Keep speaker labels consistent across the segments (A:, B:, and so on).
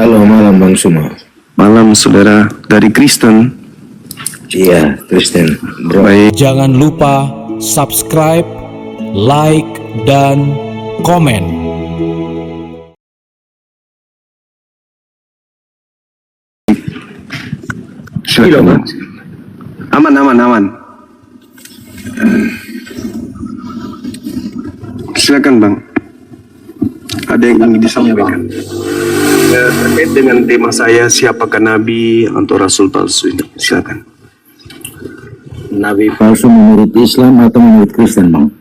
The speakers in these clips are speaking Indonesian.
A: Halo, malam Bang Suma.
B: Malam saudara dari Kristen.
A: Iya, Kristen. Bro.
B: Baik.
C: Jangan lupa subscribe, like, dan komen.
B: Silakan Bang. Aman. Silakan Bang. Ada yang ingin disampaikan terkait dengan tema saya, siapakah Nabi atau Rasul palsu ini? Silakan.
A: Nabi palsu menurut Islam atau menurut Kristen, Bang?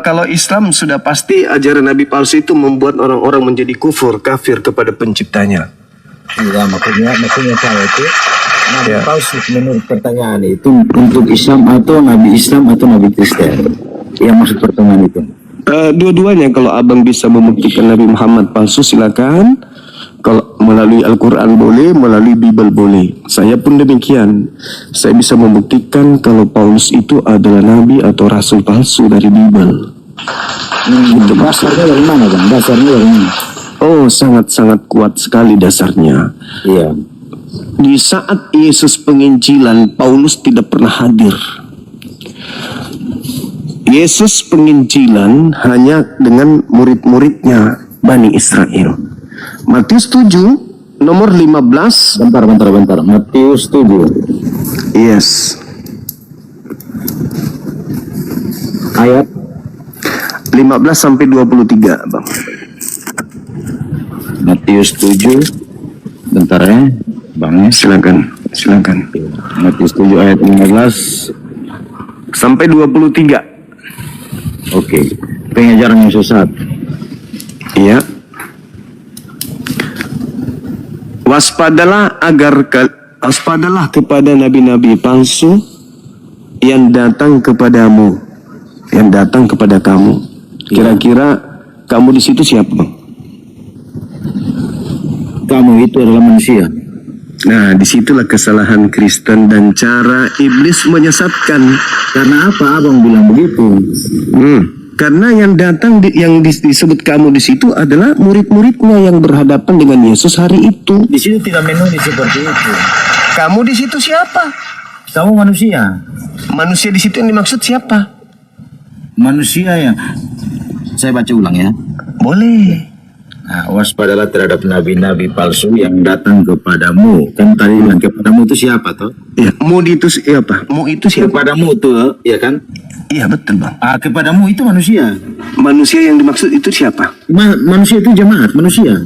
B: Kalau Islam sudah pasti ajaran Nabi palsu itu membuat orang-orang menjadi kafir kepada penciptanya.
A: Iya, maksudnya saya itu Nabi
B: Ya.
A: palsu menurut pertanyaan itu untuk Islam atau Nabi Kristen? Yang maksud pertemuan itu?
B: Dua-duanya, kalau abang bisa membuktikan Nabi Muhammad palsu silakan. Kalau melalui Al-Quran boleh, melalui Bible boleh. Saya pun demikian. Saya bisa membuktikan kalau Paulus itu adalah Nabi atau Rasul palsu dari Bible.
A: Itu dasarnya dari mana, Bang? Dasarnya dari mana?
B: Oh, sangat-sangat kuat sekali dasarnya.
A: Iya.
B: Di saat Yesus penginjilan, Paulus tidak pernah hadir. Yesus penginjilan hanya dengan murid-muridnya Bani Israel. Matius 7 nomor 15.
A: Bentar. Matius 7
B: Yes.
A: ayat
B: 15 sampai 23, Bang.
A: Matius 7. Bentar ya, Bang.
B: Silakan.
A: Matius 7 ayat 15.
B: Sampai 23.
A: Oke. Pengajaran yang sesat.
B: Iya. Waspadalah kepada nabi-nabi palsu yang datang kepadamu, yang datang kepada kamu. Kira-kira kamu di situ siapa, Bang?
A: Kamu itu adalah manusia.
B: Nah, disitulah kesalahan Kristen dan cara iblis menyesatkan.
A: Karena apa abang bilang begitu?
B: Karena yang datang yang disebut kamu di situ adalah murid-muridnya yang berhadapan dengan Yesus hari itu.
A: Di situ tidak menulis seperti itu.
B: Kamu di situ siapa?
A: Kamu manusia.
B: Manusia di situ yang dimaksud siapa?
A: Manusia yang... Saya baca ulang ya.
B: Boleh.
A: Nah, waspadalah terhadap nabi-nabi palsu yang datang kepadamu. Kan tadi bilang kepadamu itu siapa toh?
B: Ya, mu itu siapa? Mu itu siapa?
A: Kepadamu tuh, ya kan?
B: Iya, betul, Bang.
A: Kepadamu itu manusia.
B: Manusia yang dimaksud itu siapa?
A: Manusia itu jemaat, manusia.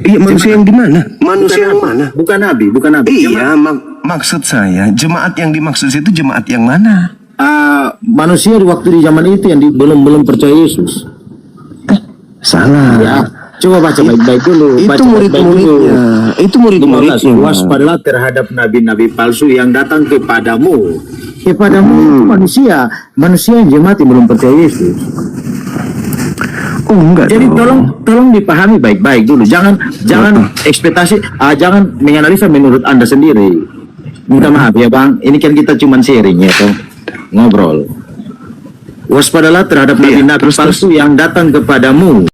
B: Iya, manusia yang di mana? Manusia yang mana?
A: Bukan nabi.
B: Iya, maksud saya, jemaat yang dimaksud itu jemaat yang mana?
A: Manusia di waktu di zaman itu yang belum percaya Yesus.
B: Salah.
A: Ya, coba baca baik-baik dulu.
B: Itu murid-muridnya. Itu murid-muridnya.
A: Waspadalah terhadap nabi-nabi palsu yang datang kepadamu. Kepadamu itu manusia yang jemaat yang belum percaya Yesus.
B: Oh, enggak.
A: Jadi
B: dong.
A: tolong dipahami baik-baik dulu. Jangan ekspektasi, jangan menganalisa menurut Anda sendiri. Minta maaf ya Bang, ini kan kita cuma sharing ya toh, ngobrol. Waspadalah terhadap nabi-nabi palsu yang datang kepadamu.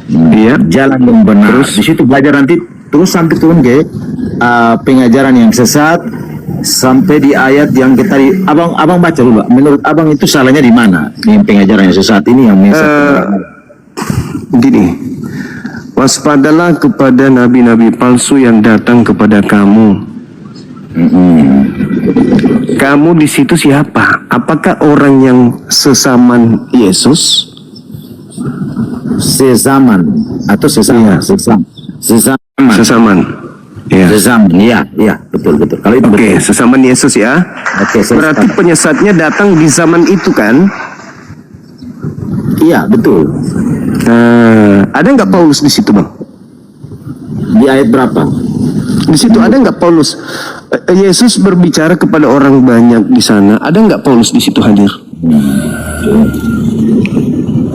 B: Iya.
A: Jalan yang benar. Di situ belajar nanti terus sampai turun ke pengajaran yang sesat sampai di ayat yang kita abang baca dulu. Menurut abang itu salahnya di mana? Yang pengajaran yang sesat ini yang
B: Gini, waspadalah kepada nabi-nabi palsu yang datang kepada kamu. Kamu di situ siapa? Apakah orang yang sesaman Yesus?
A: sesaman atau sesama? Sesaman.
B: Sesaman. Ya.
A: Sesaman. Iya, betul. Kalau itu
B: Oke,
A: betul.
B: sesaman Yesus ya.
A: Oke,
B: Berarti penyesatnya datang di zaman itu kan?
A: iya, betul.
B: Ada nggak Paulus di situ, Bang?
A: Di ayat berapa?
B: Di situ ada nggak Paulus? Yesus berbicara kepada orang banyak di sana. Ada nggak Paulus di situ hadir?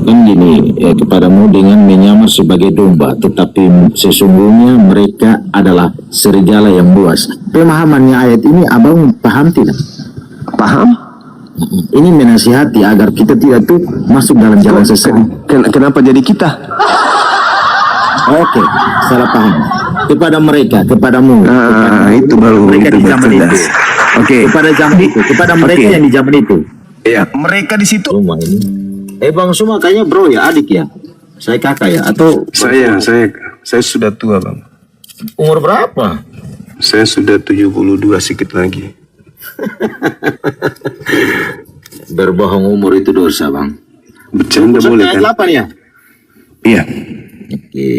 A: Kan gini, kepadamu dengan menyamar sebagai domba, tetapi sesungguhnya mereka adalah serigala yang buas. Pemahamannya ayat ini abang paham tidak?
B: Paham?
A: Ini menasihati agar kita tidak tuh masuk dalam jalan sesat.
B: Kenapa jadi kita?
A: Oke, salah paham. Kepada mereka, kepadamu.
B: Itu baru
A: mereka
B: itu
A: di zaman
B: bercerdas.
A: itu.
B: Oke.
A: Kepada zaman itu, kepada mereka
B: Oke.
A: yang di zaman itu.
B: Ya, mereka di situ.
A: Rumah ini. Bang Suma kayaknya bro ya, adik ya. Saya kakak ya, atau
B: Saya sudah tua, Bang.
A: umur berapa?
B: Saya sudah 72 sedikit lagi.
A: Berbohong umur itu dosa, Bang.
B: Bercanda boleh
A: Ayat
B: kan?
A: 8 ya?
B: Iya.
A: Oke.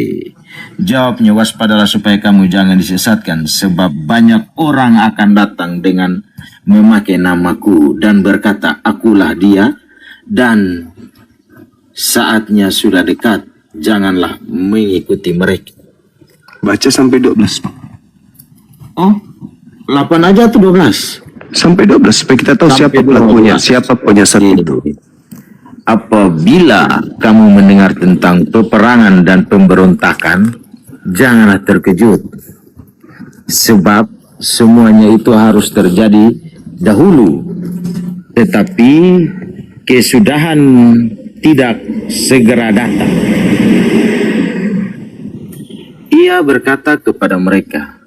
A: Jawabnya, waspadalah supaya kamu jangan disesatkan, sebab banyak orang akan datang dengan memakai namaku dan berkata, akulah dia, dan saatnya sudah dekat, janganlah mengikuti mereka.
B: Baca sampai 12, Bang.
A: Oh, 8 aja tuh 12.
B: Sampai 12 supaya kita tahu
A: Sampai
B: siapa pelakunya,
A: 12.
B: siapa penyesat itu.
A: Apabila kamu mendengar tentang peperangan dan pemberontakan, janganlah terkejut. Sebab semuanya itu harus terjadi dahulu. Tetapi kesudahan tidak segera datang. Ia berkata kepada mereka,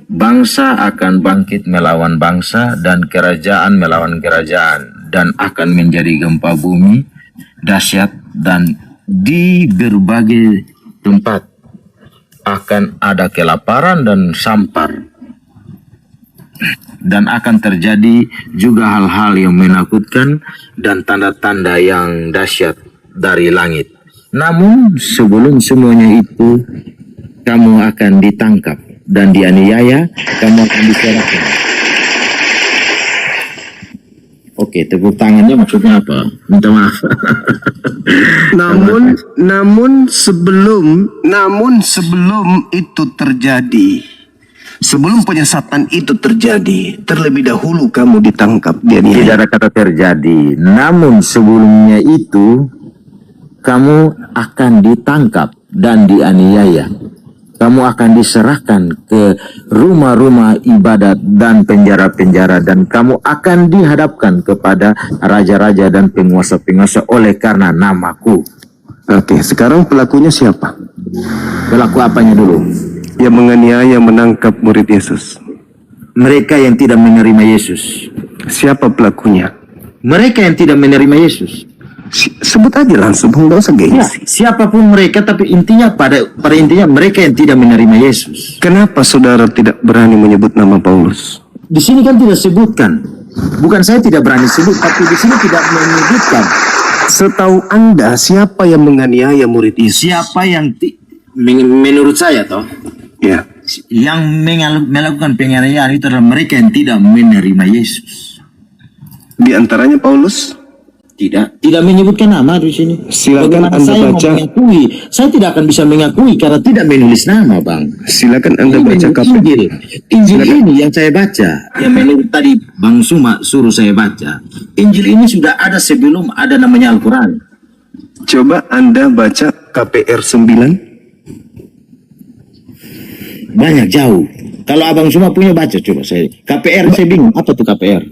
A: bangsa akan bangkit melawan bangsa dan kerajaan melawan kerajaan, dan akan menjadi gempa bumi dahsyat, dan di berbagai tempat akan ada kelaparan dan sampar, dan akan terjadi juga hal-hal yang menakutkan dan tanda-tanda yang dahsyat dari langit. Namun sebelum semuanya itu, kamu akan ditangkap dan dianiaya, kamu akan diserahkan. Oke, tepuk tangannya maksudnya apa? Minta maaf.
B: Namun sebelum itu terjadi, sebelum penyesatan itu terjadi, terlebih dahulu kamu ditangkap
A: Tidak
B: dianiaya.
A: ada kata terjadi. Namun sebelumnya itu, kamu akan ditangkap dan dianiaya. Kamu akan diserahkan ke rumah-rumah ibadat dan penjara-penjara, dan kamu akan dihadapkan kepada raja-raja dan penguasa-penguasa oleh karena namaku.
B: Oke, sekarang pelakunya siapa?
A: Pelaku apanya dulu?
B: Yang menganiaya menangkap murid Yesus.
A: Mereka yang tidak menerima Yesus.
B: Siapa pelakunya?
A: Mereka yang tidak menerima Yesus.
B: Sebut aja langsung, nggak usah
A: Ya,
B: gengsi.
A: siapapun mereka, tapi intinya pada intinya mereka yang tidak menerima Yesus.
B: Kenapa saudara tidak berani menyebut nama Paulus?
A: Di sini kan tidak sebutkan. Bukan saya tidak berani sebut, tapi di sini tidak menyebutkan.
B: Setahu Anda, siapa yang menganiaya murid Yesus?
A: Siapa yang menurut saya toh,
B: Ya.
A: yang melakukan penganiayaan itu adalah mereka yang tidak menerima Yesus.
B: Di antaranya Paulus.
A: Tidak menyebutkan nama di sini.
B: Silakan
A: Bagaimana
B: Anda
A: saya
B: baca.
A: mau mengakui? Saya tidak akan bisa mengakui karena tidak menulis nama, Bang.
B: Silakan Anda
A: Ini
B: baca
A: menurut
B: KP.
A: Injil ini yang saya baca, yang menurut tadi Bang Suma suruh saya baca. Injil ini sudah ada sebelum ada namanya Al-Quran.
B: Coba Anda baca KPR 9.
A: Banyak jauh. Kalau Abang Suma punya baca, coba saya. KPR saya bingung. Apa tuh KPR?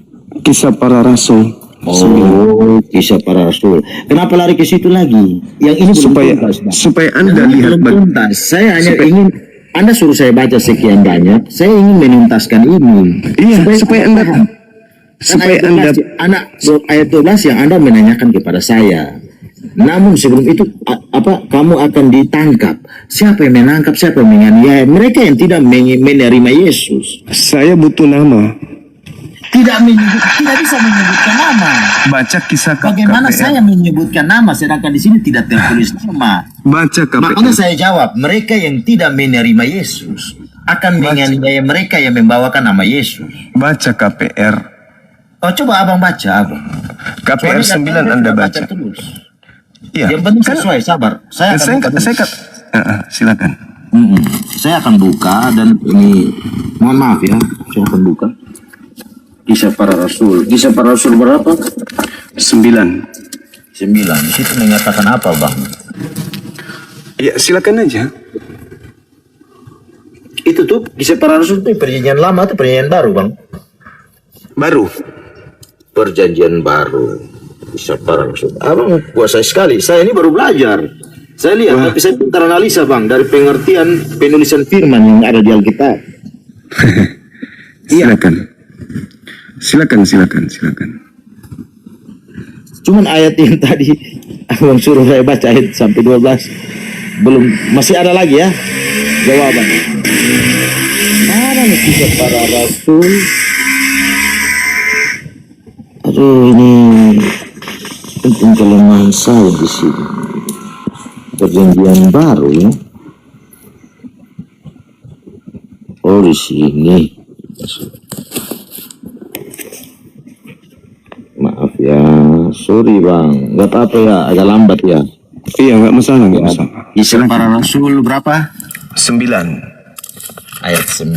B: Kisah Para Rasul
A: Oh, kisah para rasul. Kenapa lari ke situ lagi? Yang ini belum
B: supaya
A: tuntas, Bang.
B: supaya Anda
A: Ini
B: lihat
A: belum tuntas. Saya hanya ingin Anda suruh saya baca sekian banyak. Saya ingin menuntaskan ini.
B: iya supaya Anda
A: Ayat 12 yang Anda menanyakan kepada saya. Namun sebelum itu kamu akan ditangkap. Siapa yang menangkap? Siapa yang menganiaya? Mereka yang tidak menerima Yesus.
B: saya butuh nama.
A: Tidak bisa menyebutkan nama.
B: Baca kisah
A: Bagaimana
B: KPR.
A: saya menyebutkan nama sedangkan di sini tidak tertulis nama?
B: Baca
A: Makanya
B: KPR.
A: saya jawab, mereka yang tidak menerima Yesus akan menganiaya mereka yang membawakan nama Yesus.
B: Baca KPR.
A: Oh, coba abang baca, abang.
B: KPR
A: Soalnya
B: 9
A: Anda
B: Anda
A: tidak
B: baca.
A: terus.
B: Iya.
A: Yang penting sesuai, sabar. Saya akan buka terus.
B: Silakan.
A: Saya akan buka dan ini mohon maaf ya, saya akan buka. Kisah para Rasul. Kisah para Rasul berapa?
B: 9.
A: 9. Di situ menyatakan apa, Bang?
B: Ya, silakan aja.
A: Itu tuh kisah para Rasul itu perjanjian lama atau perjanjian baru, Bang?
B: Baru.
A: Perjanjian baru. Kisah para Rasul. Abang kuasai sekali. Saya ini baru belajar. Saya lihat, tapi saya pintar analisa, Bang, dari pengertian penulisan firman yang ada di Alkitab.
B: Silakan. Silakan.
A: Cuman ayat yang tadi abang suruh saya baca ayat sampai 12 belum, masih ada lagi ya jawaban. Mana nih kisah para rasul? Aduh, ini penting kelemahan saya di sini. Perjanjian baru ya. Oh, di sini. Maaf ya, sorry Bang, nggak apa-apa ya, agak lambat ya.
B: Iya, nggak masalah.
A: Kisah para Rasul berapa?
B: 9.
A: Ayat 9.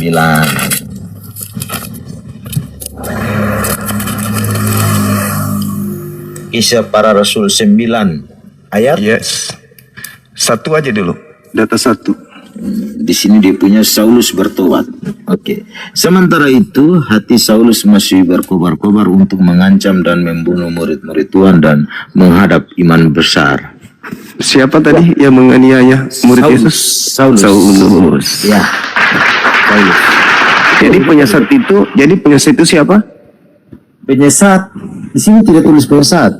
A: Kisah para Rasul 9 ayat.
B: Yes. Satu aja dulu. Data 1.
A: Di sini dia punya Saulus bertobat. Oke. Sementara itu hati Saulus masih berkobar-kobar untuk mengancam dan membunuh murid-murid Tuhan dan menghadap iman besar.
B: Siapa tadi yang menganiaya murid Yesus?
A: Saulus. Ya. Saulus.
B: Jadi penyesat itu siapa?
A: Penyesat. Di sini tidak tulis penyesat.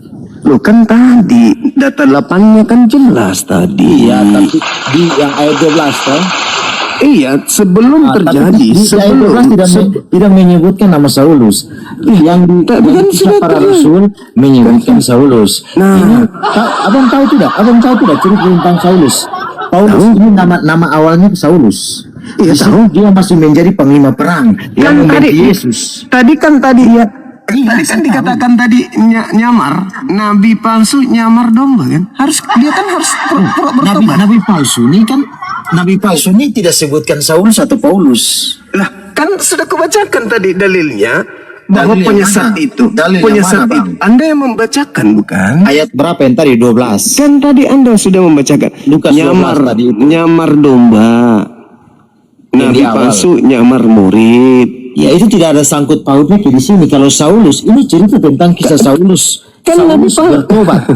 B: Loh, kan tadi data 8-nya kan jelas tadi.
A: Iya, tapi di yang ayat 12 kan?
B: Iya, sebelum terjadi,
A: Di
B: sebelum
A: ayat 12 tidak menyebutkan nama Saulus. Yang di
B: tapi kan
A: kisah
B: sudah
A: para
B: terang.
A: Rasul menyebutkan Saulus.
B: Nah.
A: Ini abang tahu tidak? Abang tahu tidak cerita tentang Saulus? Paulus ini nama awalnya Saulus.
B: Iya,
A: Di situ
B: tahu.
A: dia masih menjadi panglima perang yang membenci Yesus.
B: Tadi kan dikatakan tadi nyamar, nabi palsu nyamar domba kan? Dia kan harus bertobat.
A: Nabi palsu ini tidak sebutkan Saulus atau Paulus.
B: Lah, kan sudah kebacakan tadi dalilnya bahwa
A: Dalil yang
B: penyesat
A: mana?
B: itu,
A: Dalil yang
B: penyesat
A: mana,
B: itu.
A: Bang?
B: Anda yang membacakan bukan?
A: Ayat berapa yang tadi? 12.
B: Kan tadi Anda sudah membacakan.
A: Lukas 12
B: nyamar
A: tadi itu.
B: nyamar domba.
A: Yang
B: Nabi
A: di awal.
B: palsu nyamar murid.
A: Ya, itu tidak ada sangkut pautnya di sini. Kalau Saulus, ini cerita tentang kisah Saulus.
B: kan Nabi
A: Saulus bertobat.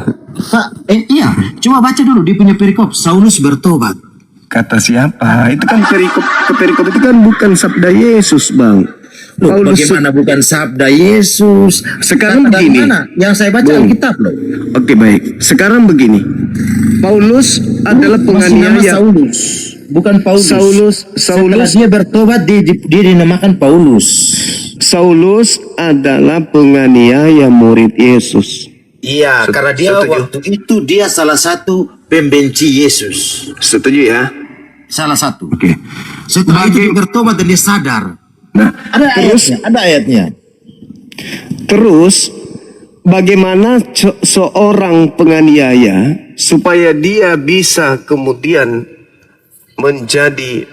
A: Iya, coba baca dulu dia punya perikop. Saulus bertobat.
B: Kata siapa? Itu kan perikop itu kan bukan sabda Yesus, Bang.
A: Loh,
B: Paulus
A: bagaimana bukan sabda Yesus?
B: Sekarang
A: Kata dari
B: begini.
A: mana? Yang saya baca
B: Bung.
A: Alkitab loh.
B: Oke, baik. Sekarang begini. Paulus adalah
A: Masih nama
B: penganiaya.
A: Saulus, bukan Paulus. Setelah dia bertobat, dia dinamakan Paulus.
B: Saulus adalah penganiaya murid Yesus.
A: Iya, karena dia
B: setuju.
A: waktu itu dia salah satu pembenci Yesus.
B: Setuju ya?
A: Salah satu.
B: Oke.
A: Setelah itu dia bertobat dan dia sadar.
B: Nah,
A: Ada ayatnya.
B: terus bagaimana seorang penganiaya supaya dia bisa kemudian menjadi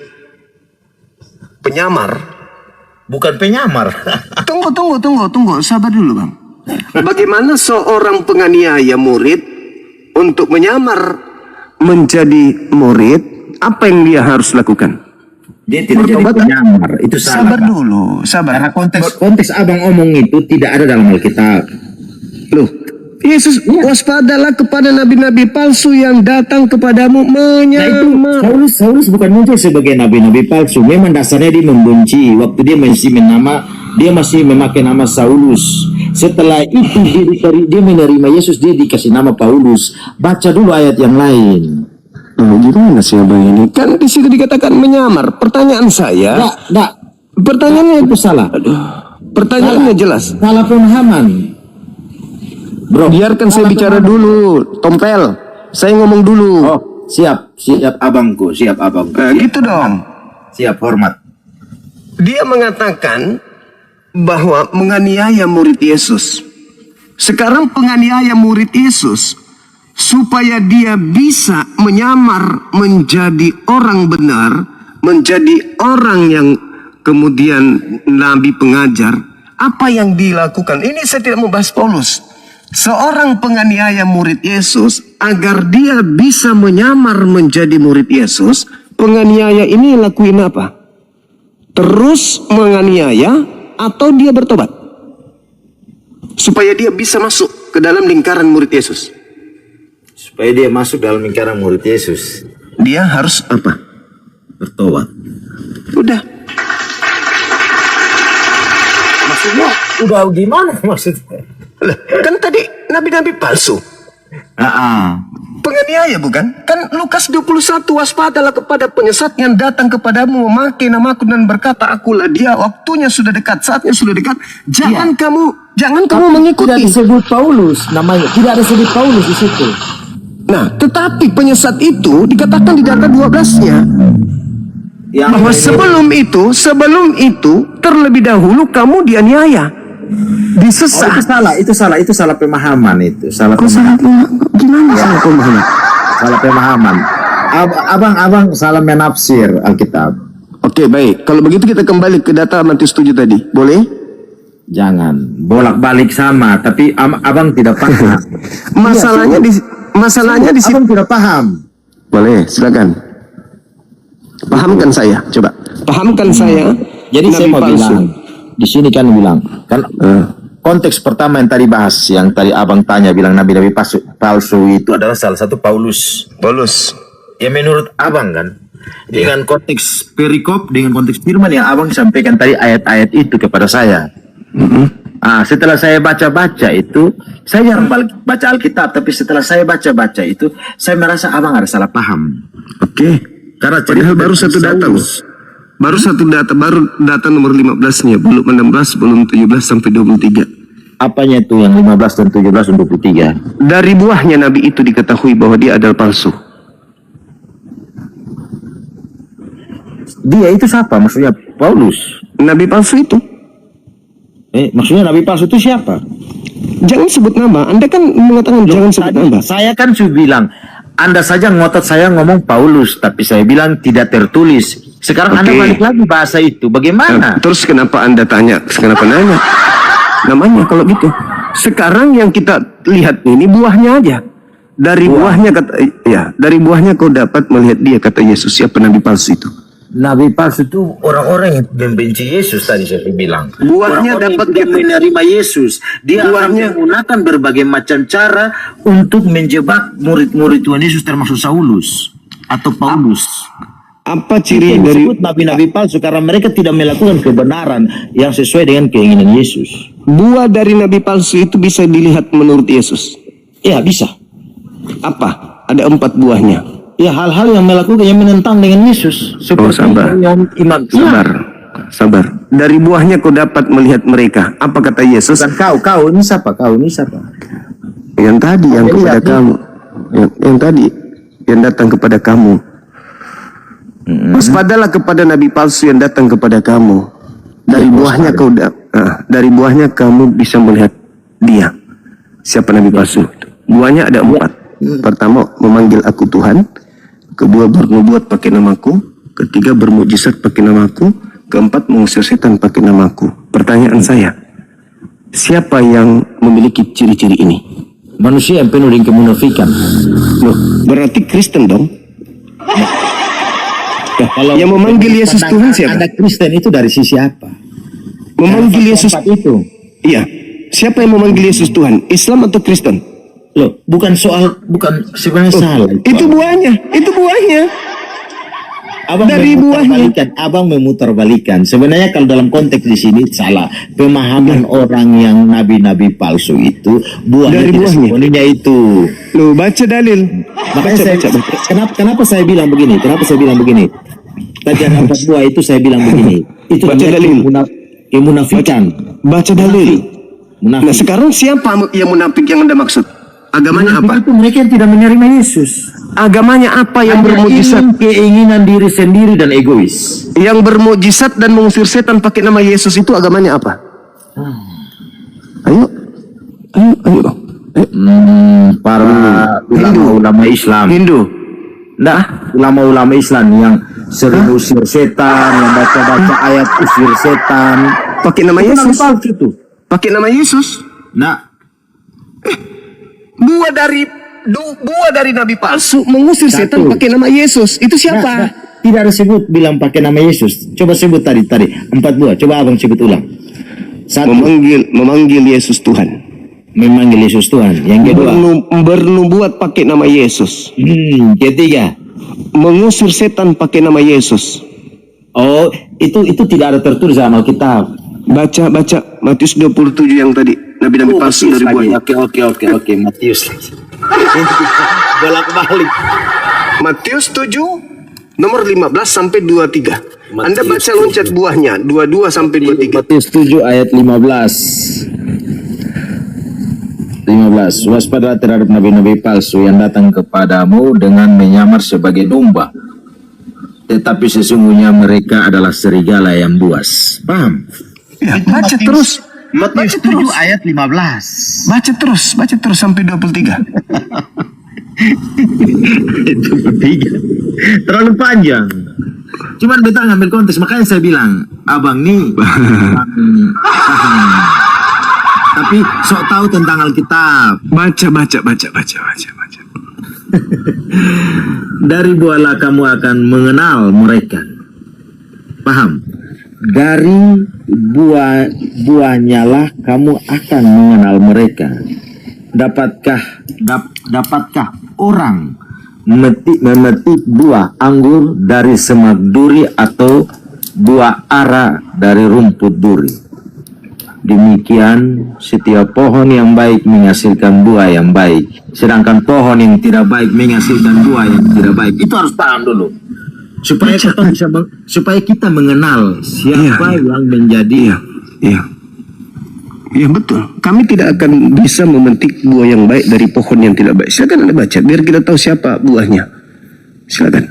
B: penyamar?
A: Bukan penyamar.
B: Tunggu, sabar dulu, Bang. Bagaimana seorang penganiaya murid untuk menyamar menjadi murid, apa yang dia harus lakukan?
A: Dia tidak jadi penyamar. Itu salah.
B: Sabar dulu, sabar.
A: Karena konteks abang omong itu tidak ada dalam Alkitab.
B: Loh, Yesus, waspadalah kepada nabi-nabi palsu yang datang kepadamu
A: Nah itu
B: menyamar.
A: Saulus bukan muncul sebagai nabi-nabi palsu. Memang dasarnya dia membenci. Waktu dia masih memakai nama Saulus. Setelah itu dia menerima Yesus, dia dikasih nama Paulus. Baca dulu ayat yang lain.
B: Oh, gimana sih abang ini? Kan di situ dikatakan menyamar. Pertanyaan saya,
A: Enggak,
B: pertanyaannya
A: itu salah.
B: pertanyaannya jelas.
A: Salah pemahaman. Bro,
B: Biarkan saya bicara dulu, Tompel. Saya ngomong dulu.
A: Oh, siap abangku.
B: Gitu dong.
A: Siap, hormat.
B: Dia mengatakan bahwa menganiaya murid Yesus. Sekarang penganiaya murid Yesus supaya dia bisa menyamar menjadi orang benar, menjadi orang yang kemudian nabi pengajar. Apa yang dilakukan? Ini saya tidak membahas Paulus. Seorang penganiaya murid Yesus agar dia bisa menyamar menjadi murid Yesus, penganiaya ini lakuin apa? Terus menganiaya atau dia bertobat? Supaya dia bisa masuk ke dalam lingkaran murid Yesus.
A: Supaya dia masuk dalam lingkaran murid Yesus,
B: Dia harus apa?
A: bertobat.
B: Udah.
A: Maksudnya udah gimana maksudnya?
B: Lah, kan tadi nabi-nabi palsu. Penganiaya bukan? Kan Lukas 21, waspadalah kepada penyesat yang datang kepadamu memakai namaku dan berkata akulah dia, waktunya sudah dekat, saatnya sudah dekat. Jangan kamu
A: Tidak
B: mengikuti.
A: disebut Paulus namanya, tidak ada disebut Paulus di situ.
B: Nah, tetapi penyesat itu dikatakan di data 12-nya bahwa sebelum itu terlebih dahulu kamu dianiaya. Disesat.
A: itu salah pemahaman itu. Salah
B: Kok salah
A: pemahaman.
B: gimana salah pemahaman?
A: Salah pemahaman. Abang salah menafsir Alkitab.
B: Oke, baik. Kalau begitu kita kembali ke data Matius 7 tadi. Boleh?
A: Jangan bolak-balik sama, tapi abang tidak paham.
B: Masalahnya di situ.
A: Abang tidak paham.
B: Boleh, silakan. Pahamkan saya, coba. Pahamkan saya.
A: Jadi saya mau bilang, di sini kan bilang, kan konteks pertama yang tadi bahas, yang tadi abang tanya bilang nabi-nabi palsu itu adalah salah satu Paulus. Ya menurut abang kan, dengan konteks perikop, dengan konteks firman yang abang sampaikan tadi ayat-ayat itu kepada saya. Setelah saya baca-baca itu, saya jarang baca Alkitab, tapi setelah saya baca-baca itu, saya merasa abang ada salah paham.
B: Oke.
A: Karena
B: Padahal baru satu data, Bos. Baru data nomor 15-nya, belum 16, belum 17 sampai 23.
A: Apanya itu yang 15 dan 17 dan 23?
B: Dari buahnya nabi itu diketahui bahwa dia adalah palsu.
A: Dia itu siapa? Maksudnya Paulus.
B: Nabi palsu itu.
A: Maksudnya nabi palsu itu siapa?
B: Jangan sebut nama. Anda kan mengatakan jangan sebut nama.
A: Saya kan sudah bilang, Anda saja ngotot saya ngomong Paulus, tapi saya bilang tidak tertulis. Sekarang Anda balik lagi bahasa itu. Bagaimana?
B: Terus kenapa Anda tanya? Kenapa nanya? Namanya kalau gitu. Sekarang yang kita lihat ini buahnya aja. Dari buahnya dari buahnya kau dapat melihat dia, kata Yesus. Siapa nabi palsu itu?
A: Nabi palsu itu orang-orang yang membenci Yesus tadi saya bilang.
B: Buahnya
A: Orang-orang
B: dapat
A: yang menerima Yesus. Dia akan menggunakan berbagai macam cara untuk menjebak murid-murid Tuhan Yesus, termasuk Saulus atau Paulus.
B: Apa ciri
A: Yang
B: dari
A: disebut nabi-nabi palsu karena mereka tidak melakukan kebenaran yang sesuai dengan keinginan Yesus.
B: buah dari nabi palsu itu bisa dilihat menurut Yesus?
A: Ya bisa.
B: Apa? Ada 4 buahnya.
A: Ya hal-hal yang melakukan yang menentang dengan Yesus. Seperti
B: sabar.
A: yang
B: Sabar. Dari buahnya kau dapat melihat mereka. Apa kata Yesus?
A: Dan kau ini siapa? Kau ini siapa?
B: Yang tadi yang kepada kamu. Yang tadi yang datang kepada kamu. Waspadalah kepada nabi palsu yang datang kepada kamu. Dari buahnya dari buahnya kamu bisa melihat dia. Siapa nabi palsu? Buahnya ada 4. Pertama, memanggil aku Tuhan. Kedua, bernubuat pakai namaku. Ketiga, bermujizat pakai namaku. Keempat, mengusir setan pakai namaku. Pertanyaan saya, siapa yang memiliki ciri-ciri ini?
A: Manusia yang penuh dengan kemunafikan.
B: Loh, berarti Kristen dong?
A: Kalau
B: yang memanggil Yesus Tuhan siapa?
A: Anda Kristen itu dari sisi apa?
B: Memanggil Yesus
A: itu.
B: Iya. Siapa yang memanggil Yesus Tuhan? Islam atau Kristen?
A: Loh, bukan sebenarnya salah.
B: Itu buahnya.
A: Abang
B: dari buahnya.
A: Abang memutarbalikkan. Sebenarnya kalau dalam konteks di sini salah. Pemahaman orang yang nabi-nabi palsu itu
B: Dari buahnya.
A: sebenarnya itu.
B: Loh, baca dalil.
A: Makanya kenapa saya bilang begini? Tadi ada 4 buah itu saya bilang begini. Itu
B: Baca
A: namanya
B: dalil.
A: kemunafikan.
B: Baca dalil. Nah,
A: Munafik.
B: sekarang siapa yang munafik yang Anda maksud? Agamanya apa?
A: Itu mereka yang tidak menerima Yesus.
B: Agamanya apa yang
A: Hanya
B: bermujizat?
A: ingin keinginan diri sendiri dan egois.
B: Yang bermujizat dan mengusir setan pakai nama Yesus itu agamanya apa? Ayo.
A: Para ulama Islam.
B: Hindu.
A: Nah, ulama-ulama Islam yang sering usir setan, yang baca-baca ayat usir setan.
B: Pakai nama
A: Itu
B: Yesus.
A: nabi palsu itu.
B: Pakai nama Yesus.
A: Nah,
B: Buah dari nabi palsu mengusir setan
A: Satu.
B: pakai nama Yesus. Itu siapa?
A: nah, tidak ada sebut bilang pakai nama Yesus. Coba sebut tadi 4 buah. Coba abang sebut ulang. 1,
B: Memanggil Yesus Tuhan.
A: memanggil Yesus Tuhan. Yang kedua,
B: Bernubuat pakai nama Yesus.
A: ketiga.
B: Mengusir setan pakai nama Yesus.
A: Oh, itu tidak ada tertulis dalam Alkitab.
B: Baca Matius 27 yang tadi. Nabi-nabi palsu dari buahnya.
A: Oke, Matius lagi. Bolak-balik.
B: Matius 7 nomor 15 sampai 23. Anda baca loncat buahnya 22 sampai 23.
A: Matius 7 ayat 15. 15. Waspadalah terhadap nabi-nabi palsu yang datang kepadamu dengan menyamar sebagai domba, tetapi sesungguhnya mereka adalah serigala yang buas. Paham?
B: Ya, baca terus.
A: Matius 7 ayat 15.
B: Baca terus sampai 23.
A: Itu ketiga. Terlalu panjang. Cuman beta ngambil konteks, makanya saya bilang, abang nih paham. Tapi sok tahu tentang Alkitab.
B: Baca.
A: Dari buahlah kamu akan mengenal mereka. Paham? Dari buahnya lah kamu akan mengenal mereka. Dapatkah orang memetik buah anggur dari semak duri atau buah ara dari rumput duri? Demikian setiap pohon yang baik menghasilkan buah yang baik, sedangkan pohon yang tidak baik menghasilkan buah yang tidak baik. Itu harus paham dulu. Supaya kita mengenal siapa yang menjadi.
B: Iya betul. Kami tidak akan bisa memetik buah yang baik dari pohon yang tidak baik. Silakan Anda baca biar kita tahu siapa buahnya. Silakan.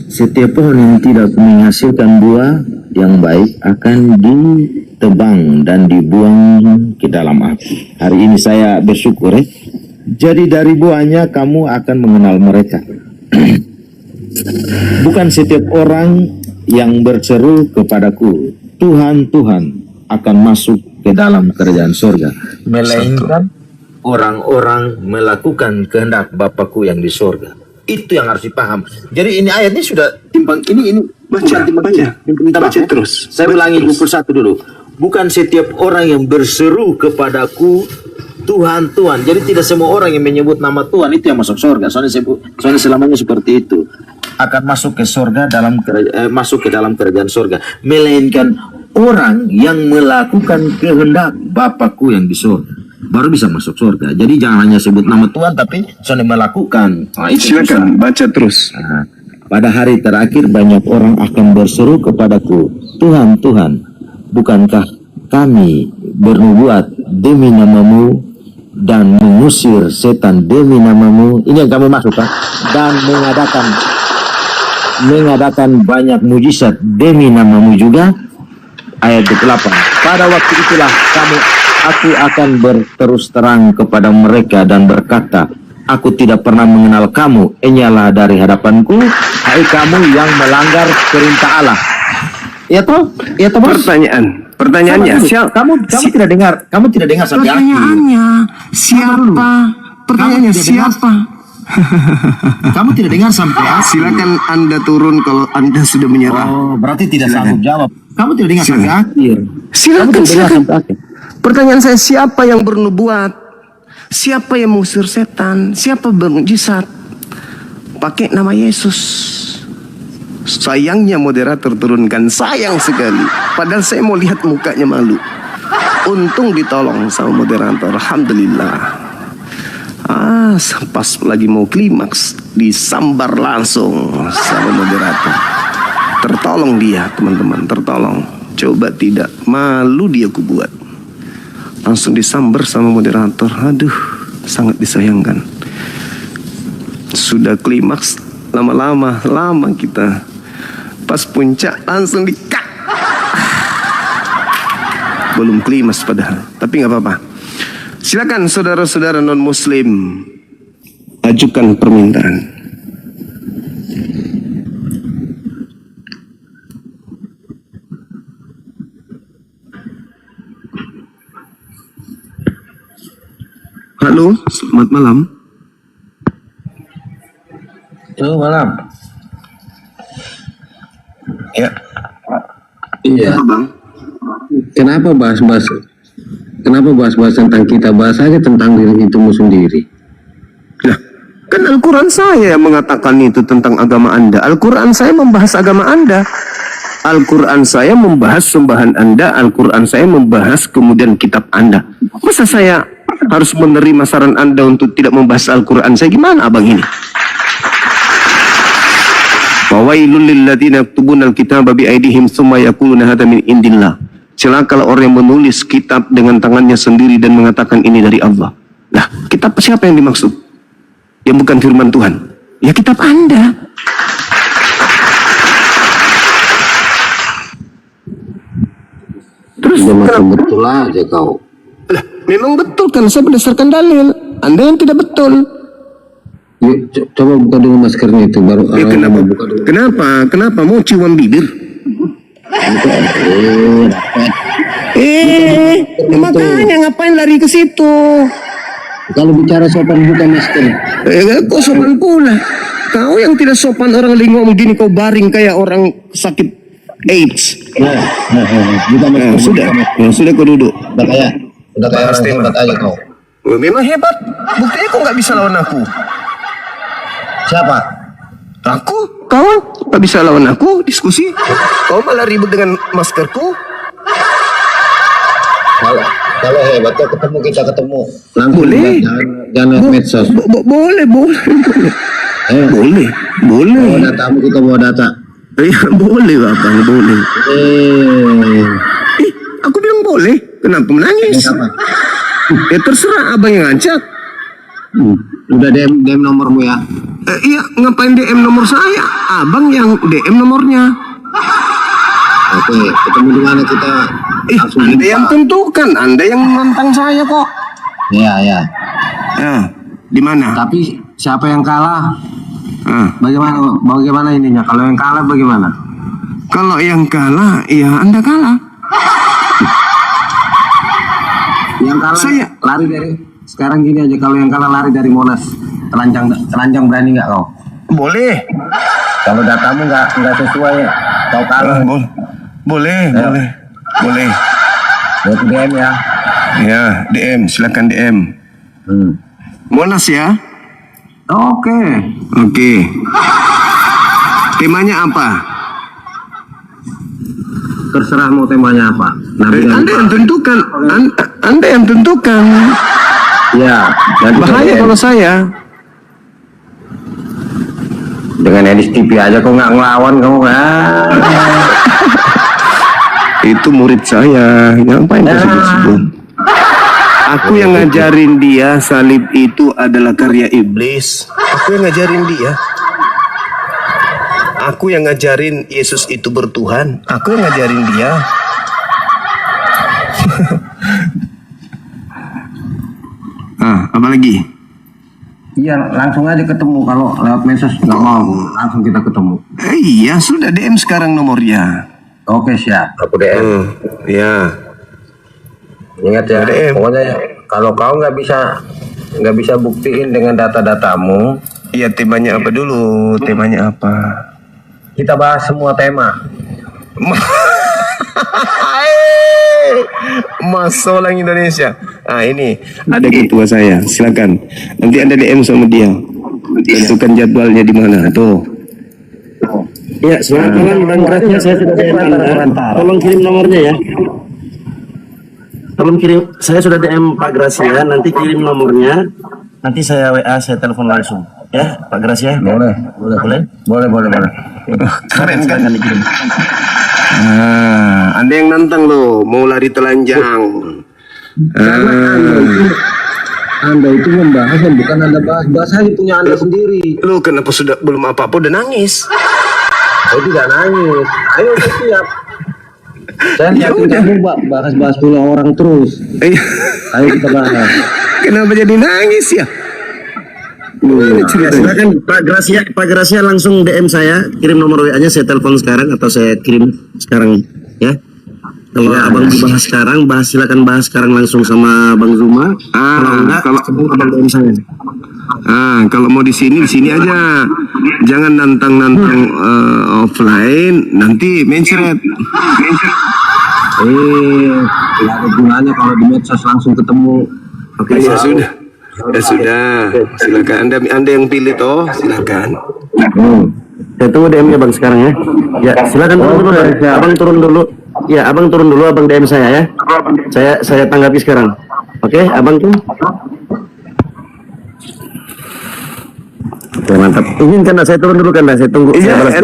A: Setiap pohon yang tidak menghasilkan buah yang baik akan ditebang dan dibuang ke dalam api. Hari ini saya bersyukur Jadi dari buahnya kamu akan mengenal mereka. Bukan setiap orang yang berseru kepadaku, Tuhan, Tuhan, akan masuk ke dalam kerajaan surga, melainkan orang-orang melakukan kehendak Bapakku yang di surga. Itu yang harus dipaham. Jadi ini ayat ini sudah timbang ini
B: Baca terus.
A: Saya ulangi 21 dulu. Bukan setiap orang yang berseru kepadaku, Tuhan, Tuhan. Jadi tidak semua orang yang menyebut nama Tuhan itu yang masuk surga. Soalnya selamanya seperti itu. Akan masuk ke surga masuk ke dalam kerajaan surga, melainkan orang yang melakukan kehendak Bapakku yang di surga baru bisa masuk surga. Jadi jangan hanya sebut nama Tuhan tapi soalnya melakukan. Nah, itu
B: Silakan baca terus.
A: Nah, pada hari terakhir banyak orang akan berseru kepadaku, Tuhan, Tuhan, bukankah kami bernubuat demi namamu dan mengusir setan demi namamu? Ini yang kami maksud, Pak. Dan mengadakan banyak mujizat demi namamu juga. Ayat 8. Pada waktu itulah aku akan berterus terang kepada mereka dan berkata, aku tidak pernah mengenal kamu, enyalah dari hadapanku, hai kamu yang melanggar perintah Allah. Ya toh? Bos?
B: Pertanyaannya,
A: kamu tidak dengar sampai akhir.
B: Pertanyaannya siapa?
A: Kamu tidak dengar sampai akhir.
B: Silakan Anda turun kalau Anda sudah menyerah.
A: Oh, berarti tidak sanggup jawab. Kamu tidak dengar sampai akhir.
B: Silakan.
A: Sampai akhir.
B: Pertanyaan saya, siapa yang bernubuat? Siapa yang mengusir setan? Siapa bermujizat? Pakai nama Yesus. Sayangnya moderator turunkan, sayang sekali. Padahal saya mau lihat mukanya malu. Untung ditolong sama moderator, alhamdulillah. Pas lagi mau klimaks, disambar langsung sama moderator. Tertolong dia, teman-teman, tertolong. Coba tidak, malu dia kubuat. Langsung disambar sama moderator. Aduh, sangat disayangkan. Sudah klimaks, lama kita. Pas puncak langsung di-cut. Belum klimaks padahal, tapi nggak apa-apa. Silakan saudara-saudara non-muslim, ajukan permintaan. Halo, selamat malam.
D: Halo, malam.
B: Ya.
D: Iya.
B: Apa, Bang?
D: Kenapa bahas-bahas tentang kita? Bahas aja tentang diri itumu sendiri.
B: Lah, kan Al-Quran saya yang mengatakan itu tentang agama Anda. Al-Quran saya membahas agama Anda. Al-Quran saya membahas sembahan Anda. Al-Quran saya membahas kemudian kitab Anda. Masa saya harus menerima saran Anda untuk tidak membahas Al-Quran saya? Gimana abang ini? Wawailul lilladzina yaktubuna al-kitaba biaidihim tsumma yaquluna hadza min indillah. Celakalah orang yang menulis kitab dengan tangannya sendiri dan mengatakan ini dari Allah. Nah, kitab siapa yang dimaksud? Yang bukan firman Tuhan. Ya kitab Anda. Terus
D: Udah
B: kenapa?
D: macam betul aja kau.
B: Lah, memang betul kan, saya berdasarkan dalil. Anda yang tidak betul.
D: Yuk, coba buka dulu maskernya itu baru.
B: Kenapa?
D: Buka dulu.
B: Kenapa mau cium bibir? Makanya ngapain lari ke situ?
D: Kalau bicara sopan buka masker.
B: Kok sopan pula? Kau yang tidak sopan, orang lagi ngomong gini kau baring kayak orang sakit AIDS.
D: Buka masker.
B: Sudah kau duduk.
D: Udah kayak orang hebat aja kau.
B: Memang hebat. Buktinya kau nggak bisa lawan aku.
D: Siapa?
B: Aku? Kau nggak bisa lawan aku diskusi. Kau malah ribut dengan maskerku.
D: Kalau hebat tuh kita ketemu. Langsung
B: Boleh.
D: Jangan lihat medsos.
B: Boleh. Boleh.
D: Bawa datamu, kita bawa data.
B: Iya, boleh Bapak, boleh. Aku bilang boleh. Kenapa menangis? Ya terserah abang yang ngajak.
D: Udah DM nomormu ya.
B: Iya, ngapain DM nomor saya? Abang yang DM nomornya.
D: Oke, ketemu di mana kita langsung
B: Anda
D: buka.
B: yang tentukan, Anda yang menantang saya kok.
D: Iya.
B: Ya, di mana?
D: Tapi siapa yang kalah?
B: Ah,
D: Bagaimana ininya? Kalau yang kalah bagaimana?
B: kalau yang kalah, ya Anda kalah.
D: Yang kalah
B: Saya-
D: lari dari sekarang gini aja, kalau yang kalah lari dari Monas. Telanjang berani nggak kau?
B: Boleh.
D: Kalau datamu nggak sesuai, kau kalah.
B: Boleh.
D: Buat DM ya.
B: Ya, DM, silakan DM. Monas ya.
D: Oke.
B: Temanya apa?
D: Terserah mau temanya apa. Nabi dan
B: Anda yang tentukan. Anda yang tentukan.
D: ya. Dan
B: Bahaya kalau saya.
D: dengan Edis TV aja kau nggak ngelawan kamu kan?
B: Itu murid saya. Ngapain kau sebut-sebut? Aku yang ngajarin dia salib itu adalah karya iblis. Aku yang ngajarin dia. Aku yang ngajarin Yesus itu bertuhan. Aku yang ngajarin dia. Apa lagi?
D: Iya, langsung aja ketemu. Kalau lewat medsos nggak mau, langsung kita ketemu.
B: Iya, sudah DM sekarang nomornya.
D: Oke, siap. Aku DM.
B: Ya.
D: Ingat ya,
B: DM.
D: pokoknya kalau kau nggak bisa buktiin dengan data-datamu,
B: Iya, temanya apa dulu? Temanya apa?
D: kita bahas semua tema.
B: Masolang Indonesia. Ah, ini ada ketua saya. Silakan. Nanti Anda DM sama dia. Tentukan jadwalnya di mana. Tuh.
E: Ya, selamat malam Bang Gracia, saya sudah DM Anda. Tolong kirim nomornya ya. Tolong kirim, saya sudah DM Pak Gracia, nanti kirim nomornya. Nanti saya WA, saya telepon langsung. Ya, Pak Gracia.
A: Boleh.
B: Keren kan? Ah, Anda yang nantang loh, mau lari telanjang.
D: Anda itu membahas yang bukan Anda bahas aja punya Anda sendiri.
B: Lu kenapa sudah belum apa-apa udah nangis?
D: Saya tidak nangis. Ayo siap. Saya yakin kamu bahas punya orang terus. Ayo kita bahas.
B: Kenapa jadi nangis ya?
E: Silakan Pak Gracia langsung DM saya, kirim nomor WA-nya, saya telepon sekarang atau saya kirim sekarang ya. Kalau Abang bahas silakan bahas sekarang langsung sama Bang Zuma. Kalau enggak, kalau Abang DM saya.
B: Kalau mau di sini aja. Jangan nantang offline, nanti mencret.
D: Tidak ada gunanya kalau di medsos langsung ketemu.
B: Oke, ya sudah. Ya sudah. Silakan Anda yang pilih toh, silakan.
E: Saya tunggu DM-nya Bang sekarang ya. Ya, silakan turun dulu. Abang turun dulu. Ya, Abang turun dulu, Abang DM saya ya. Saya tanggapi sekarang. Oke, Abang tuh. Oke, mantap. Izinkan saya turun dulu kan, saya tunggu.
B: Iya,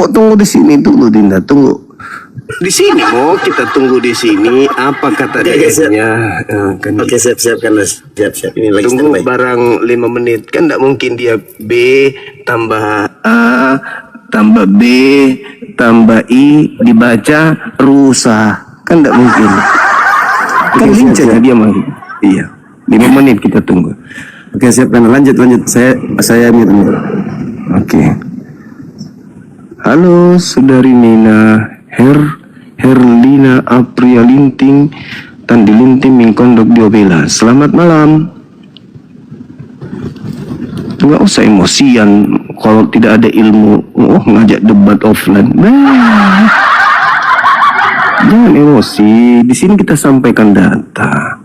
B: tunggu di sini dulu, Dinda, tunggu. Di sini kita tunggu di sini. Apa kata dia-nya?
E: Oke, siap kan, Mas. Siap. Ini lagi
B: Tunggu
E: standby.
B: barang 5 menit. Kan tidak mungkin dia B tambah A tambah B tambah I dibaca rusak. Kan tidak mungkin. Kan lincah dia mah. Iya. 5 menit kita tunggu.
E: Oke, siap kan. Lanjut. Saya mute.
B: Oke. Halo, Saudari Nina Herlina Apria Linting Tandi Linting Mingkondok Diobela. Selamat malam. Nggak usah emosian kalau tidak ada ilmu. Ngajak debat offline. Jangan emosi. Di sini kita sampaikan data.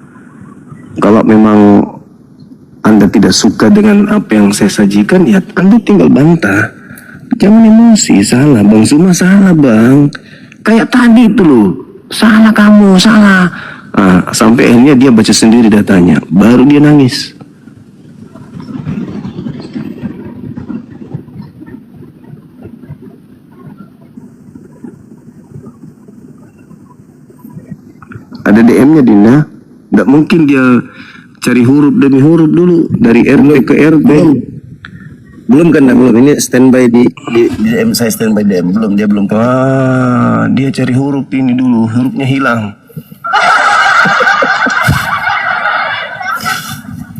B: Kalau memang Anda tidak suka dengan apa yang saya sajikan, ya Anda tinggal bantah. Jangan emosi. Salah Bang Zuma, salah Bang. Kayak tadi itu loh, salah kamu, salah. Sampai akhirnya dia baca sendiri datanya, baru dia nangis. Ada DM-nya Dina, nggak mungkin dia cari huruf demi huruf dulu dari RT ke RT.
E: Belum kan, belum. Ini standby di DM saya, standby DM. Dia belum.
B: Dia cari huruf ini dulu, hurufnya hilang.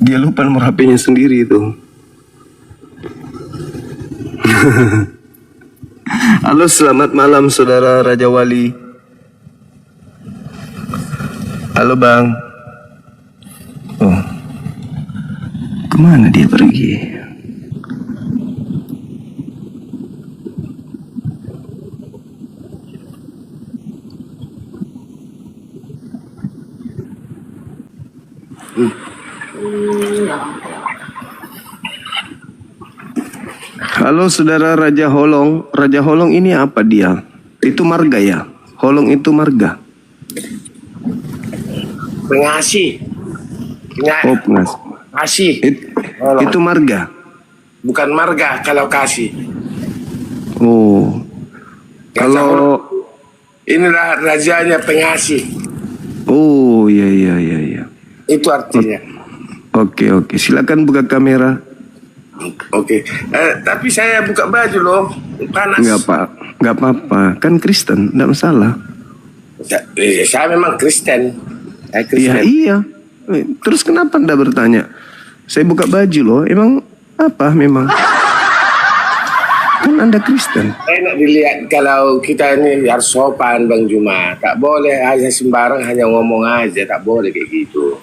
B: Dia lupa nomor HP-nya sendiri itu. Halo, selamat malam Saudara Raja Wali. Halo Bang. Oh, kemana dia pergi? Halo Saudara Raja Holong. Raja Holong ini apa dia? Itu marga ya? Holong itu marga.
F: Pengasih.
B: Oh, pengas.
F: Kasih.
B: Itu marga.
F: Bukan marga kalau kasih.
B: Oh. Kalau
F: Inilah rajanya pengasih.
B: oh iya.
F: Itu artinya.
B: Oke. Silakan buka kamera.
F: Oke. Tapi saya buka baju loh. Panas.
B: Nggak apa-apa. Kan Kristen, nggak masalah.
F: Saya memang Kristen. Saya Kristen.
B: Iya. Terus kenapa Anda bertanya? Saya buka baju loh. Emang apa memang? Kan Anda Kristen.
F: Enak dilihat kalau kita ini harus sopan Bang Juma. Tak boleh hanya sembarang hanya ngomong aja. Tak boleh kayak gitu.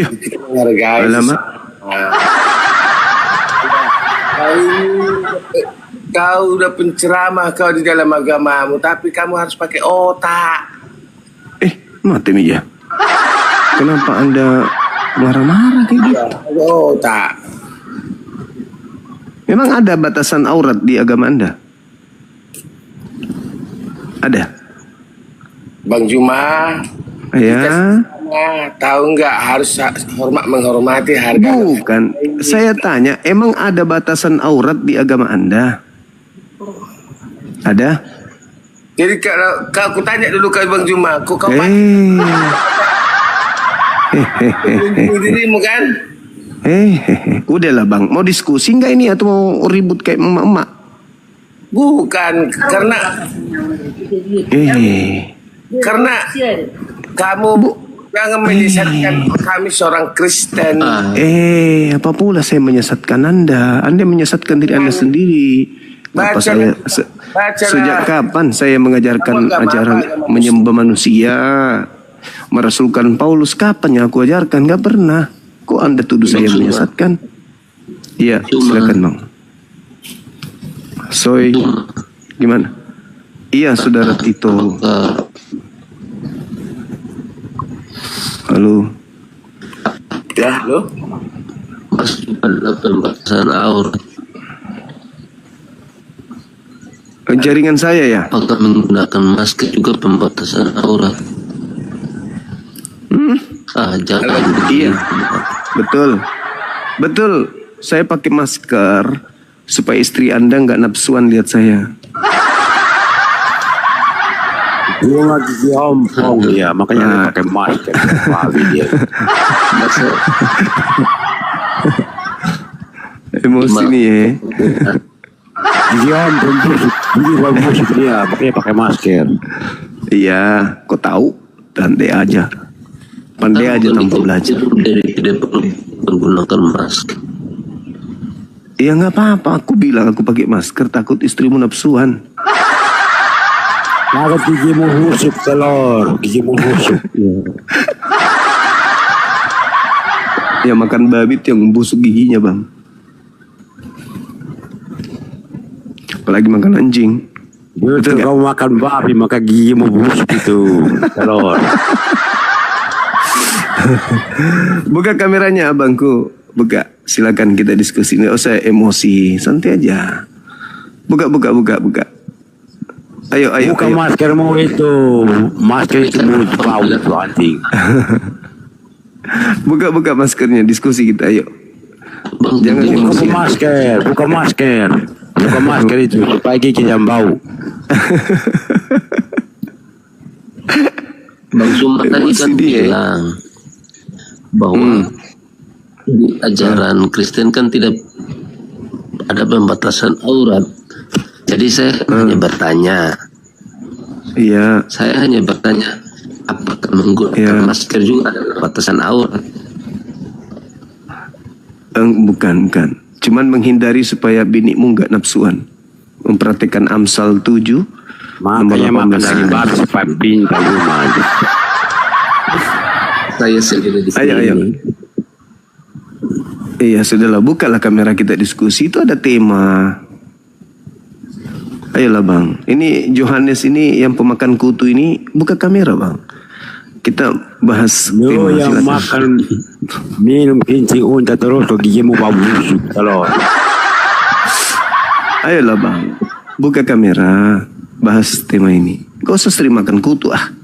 B: Ya.
F: Kita menghargai.
B: Alamak.
F: Kau udah penceramah kau di dalam agamamu, tapi kamu harus pakai otak.
B: Mati nih ya. Kenapa Anda marah-marah kayak gitu?
F: Oh, tak.
B: Memang ada batasan aurat di agama Anda? Ada?
F: Bang Juma,
B: Ya.
F: tahu nggak harus menghormati harga.
B: Bukan. Saya tanya, emang ada batasan aurat di agama Anda? Ada?
F: Jadi kalau aku tanya dulu ke Bang Juma, kau dirimu kan?
B: Udahlah Bang, mau diskusi nggak ini atau mau ribut kayak emak-emak?
F: Bukan, karena kamu jangan menyesatkan kami seorang Kristen.
B: Apa pula saya menyesatkan Anda? Anda menyesatkan diri Anda sendiri. Apa saya sejak kapan saya mengajarkan ajaran menyembah manusia, merasulkan Paulus? Kapan yang aku ajarkan? Gak pernah. Kok Anda tuduh saya menyesatkan? Iya, silakan Bang. Soy, gimana? Iya, Saudara Tito. Halo.
F: Ya, lo?
G: Pembatasan aurat.
B: Jaringan saya ya?
G: Apakah menggunakan masker juga pembatasan aurat? Jangan.
B: Iya, betul. Betul. Saya pakai masker supaya istri Anda nggak nafsuan lihat saya.
H: Dia lagi ompong ya, makanya dia pakai masker. Dia.
B: Emosi nih ya.
H: Dia ompong busuk dia, makanya pakai masker.
B: Iya, kok tahu? Pandai aja. Pandai aja tanpa belajar.
G: Jadi tidak perlu menggunakan masker.
B: Ya nggak apa-apa. Aku bilang aku pakai masker takut istrimu nafsuan.
H: Maka gigimu busuk telur, gigimu busuk.
B: Ya makan babit yang busuk giginya Bang. Apalagi makan anjing.
H: Betul, kamu makan babi maka gigimu busuk itu telur.
B: Buka kameranya abangku. Buka. Silakan kita diskusi. Nggak usah emosi. Santai aja. Buka. Ayo.
H: Buka
B: ayo.
H: maskermu itu. Masker itu mulut bau itu anjing.
B: Buka maskernya. Diskusi kita. Ayo. Jangan emosi.
H: Buka masker. Buka masker itu supaya gigi yang bau.
G: Bang Zuma tadi kan bilang bahwa di ajaran Kristen kan tidak ada pembatasan aurat. Jadi saya hanya bertanya.
B: Iya.
G: Saya hanya bertanya, apakah menggunakan masker juga ada pembatasan aurat?
B: Bukan. Cuman menghindari supaya binimu nggak nafsuan. Mempraktikkan Amsal 7.
H: Makanya makan daging babi supaya pintar rumah.
G: Saya sendiri di sini.
B: Ayo. Iya, sudahlah. Bukalah kamera kita diskusi. Itu ada tema. Ayolah Bang. Ini Johannes ini yang pemakan kutu ini. Buka kamera Bang. Kita bahas tema.
H: Yang
B: silakan.
H: makan minum kencing unta terus ke gigimu bau busuk telur.
B: Ayolah Bang. Buka kamera. Bahas tema ini. Gak usah sering makan kutu ah.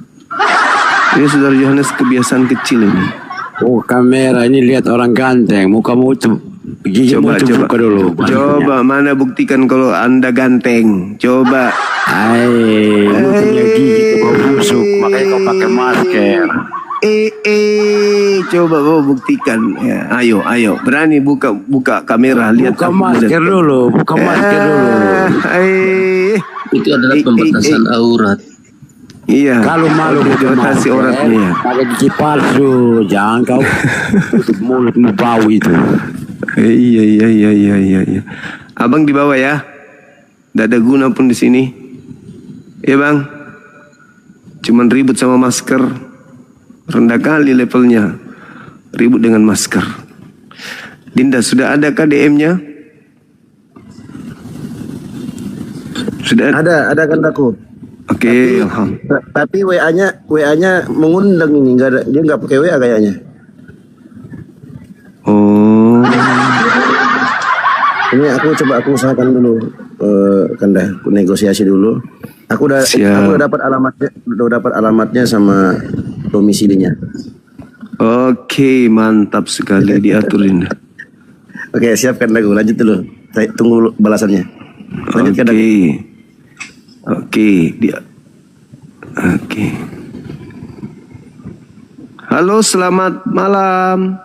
B: Ini Saudara Johannes kebiasaan kecil ini.
H: Oh kamera ini lihat orang ganteng. Mukamu itu gigimu itu buka dulu.
B: Coba mana buktikan kalau Anda ganteng. Coba.
H: Punya gigi bau busuk. Makanya kau pakai masker.
B: Coba kau buktikan. Ya, ayo. Berani buka kamera. Lihat
H: Buka masker dulu.
G: Itu adalah pembatasan aurat.
B: Iya.
H: Kalau malu
B: batasi auratnya.
H: Pakai gigi palsu. Jangan kau tutup mulutmu bau itu.
B: Iya. Abang di bawah ya. Tidak ada guna pun di sini. Ya Bang. Cuman ribut sama masker. Rendah kali levelnya. Ribut dengan masker. Dinda, sudah adakah DM-nya? Sudah
E: Ada kandaku.
B: Oke, alhamdulillah.
E: Tapi WA-nya mengundang ini, nggak ada, dia nggak pakai WA kayaknya.
B: Oh,
E: Ini aku usahakan dulu, Kanda, aku negosiasi dulu. Aku udah dapat alamatnya sama domisilinya.
B: oke, mantap sekali diaturin.
E: Oke, siapkan lagu, lanjut dulu. Saya tunggu balasannya. Lanjutkan lagu.
B: Oke, Oke. Halo, selamat malam.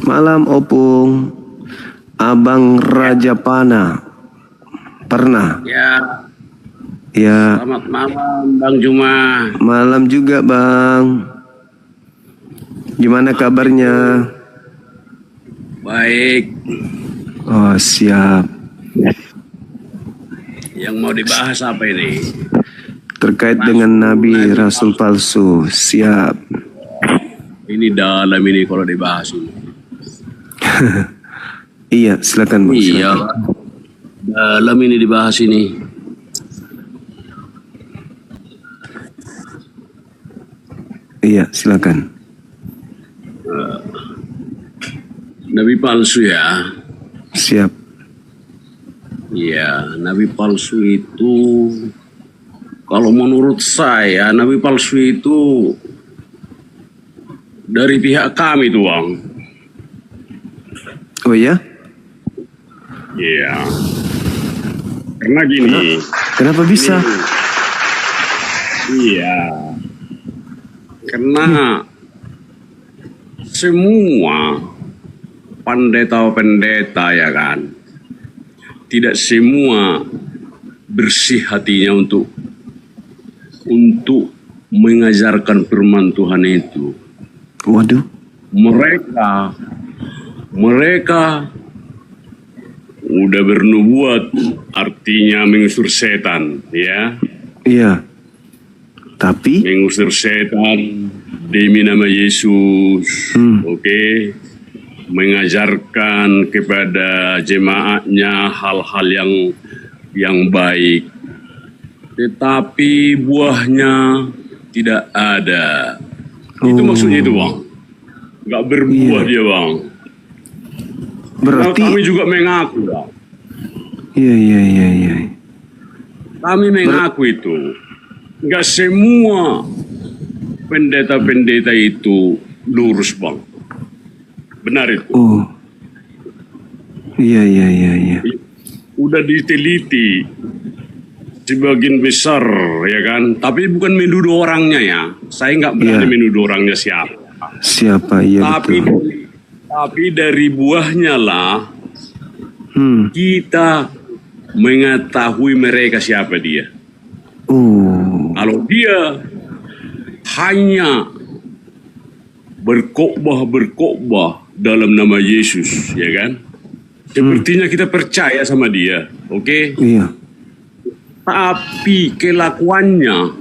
B: Malam Opung. Abang Raja Pana. Pernah? Ya.
H: Selamat malam Bang Juma.
B: Malam juga, Bang. Gimana kabarnya?
H: Baik.
B: Oh, siap.
H: Yang mau dibahas apa ini?
B: Terkait dengan Nabi Rasul palsu. Siap.
H: Ini dalam ini kalau dibahas ini.
B: Iya, silakan, Bang.
H: Iya.
B: Silakan.
H: Dalam ini dibahas ini.
B: Iya, silakan.
H: Nabi palsu ya.
B: Siap.
H: Iya, nabi palsu itu kalau menurut saya nabi palsu itu dari pihak kami tuh, Bang.
B: Oh ya?
H: Iya. Karena gini.
B: Kenapa bisa?
H: Iya. Karena semua pendeta-pendeta ya kan, tidak semua bersih hatinya untuk mengajarkan firman Tuhan itu.
B: Waduh.
H: Mereka udah bernubuat, artinya mengusir setan, ya.
B: Iya. Tapi
H: Mengusir setan demi nama Yesus, oke. Mengajarkan kepada jemaatnya hal-hal yang baik, tetapi buahnya tidak ada. Itu maksudnya itu, Bang. Nggak berbuah dia, Bang.
B: berarti
H: Kami juga mengaku, Bang.
B: Iya.
H: Kami mengaku itu. Nggak semua pendeta-pendeta itu lurus, Bang. Benar itu.
B: Oh. Iya.
H: Udah diteliti sebagian besar, ya kan. Tapi bukan menuduh orangnya ya. Saya nggak berani menuduh orangnya siapa.
B: Siapa? Iya, betul.
H: Tapi dari buahnya lah kita mengetahui mereka siapa dia.
B: Oh.
H: Kalau dia hanya berkhotbah dalam nama Yesus, ya kan? Sepertinya kita percaya sama dia, oke?
B: Iya.
H: Tapi kelakuannya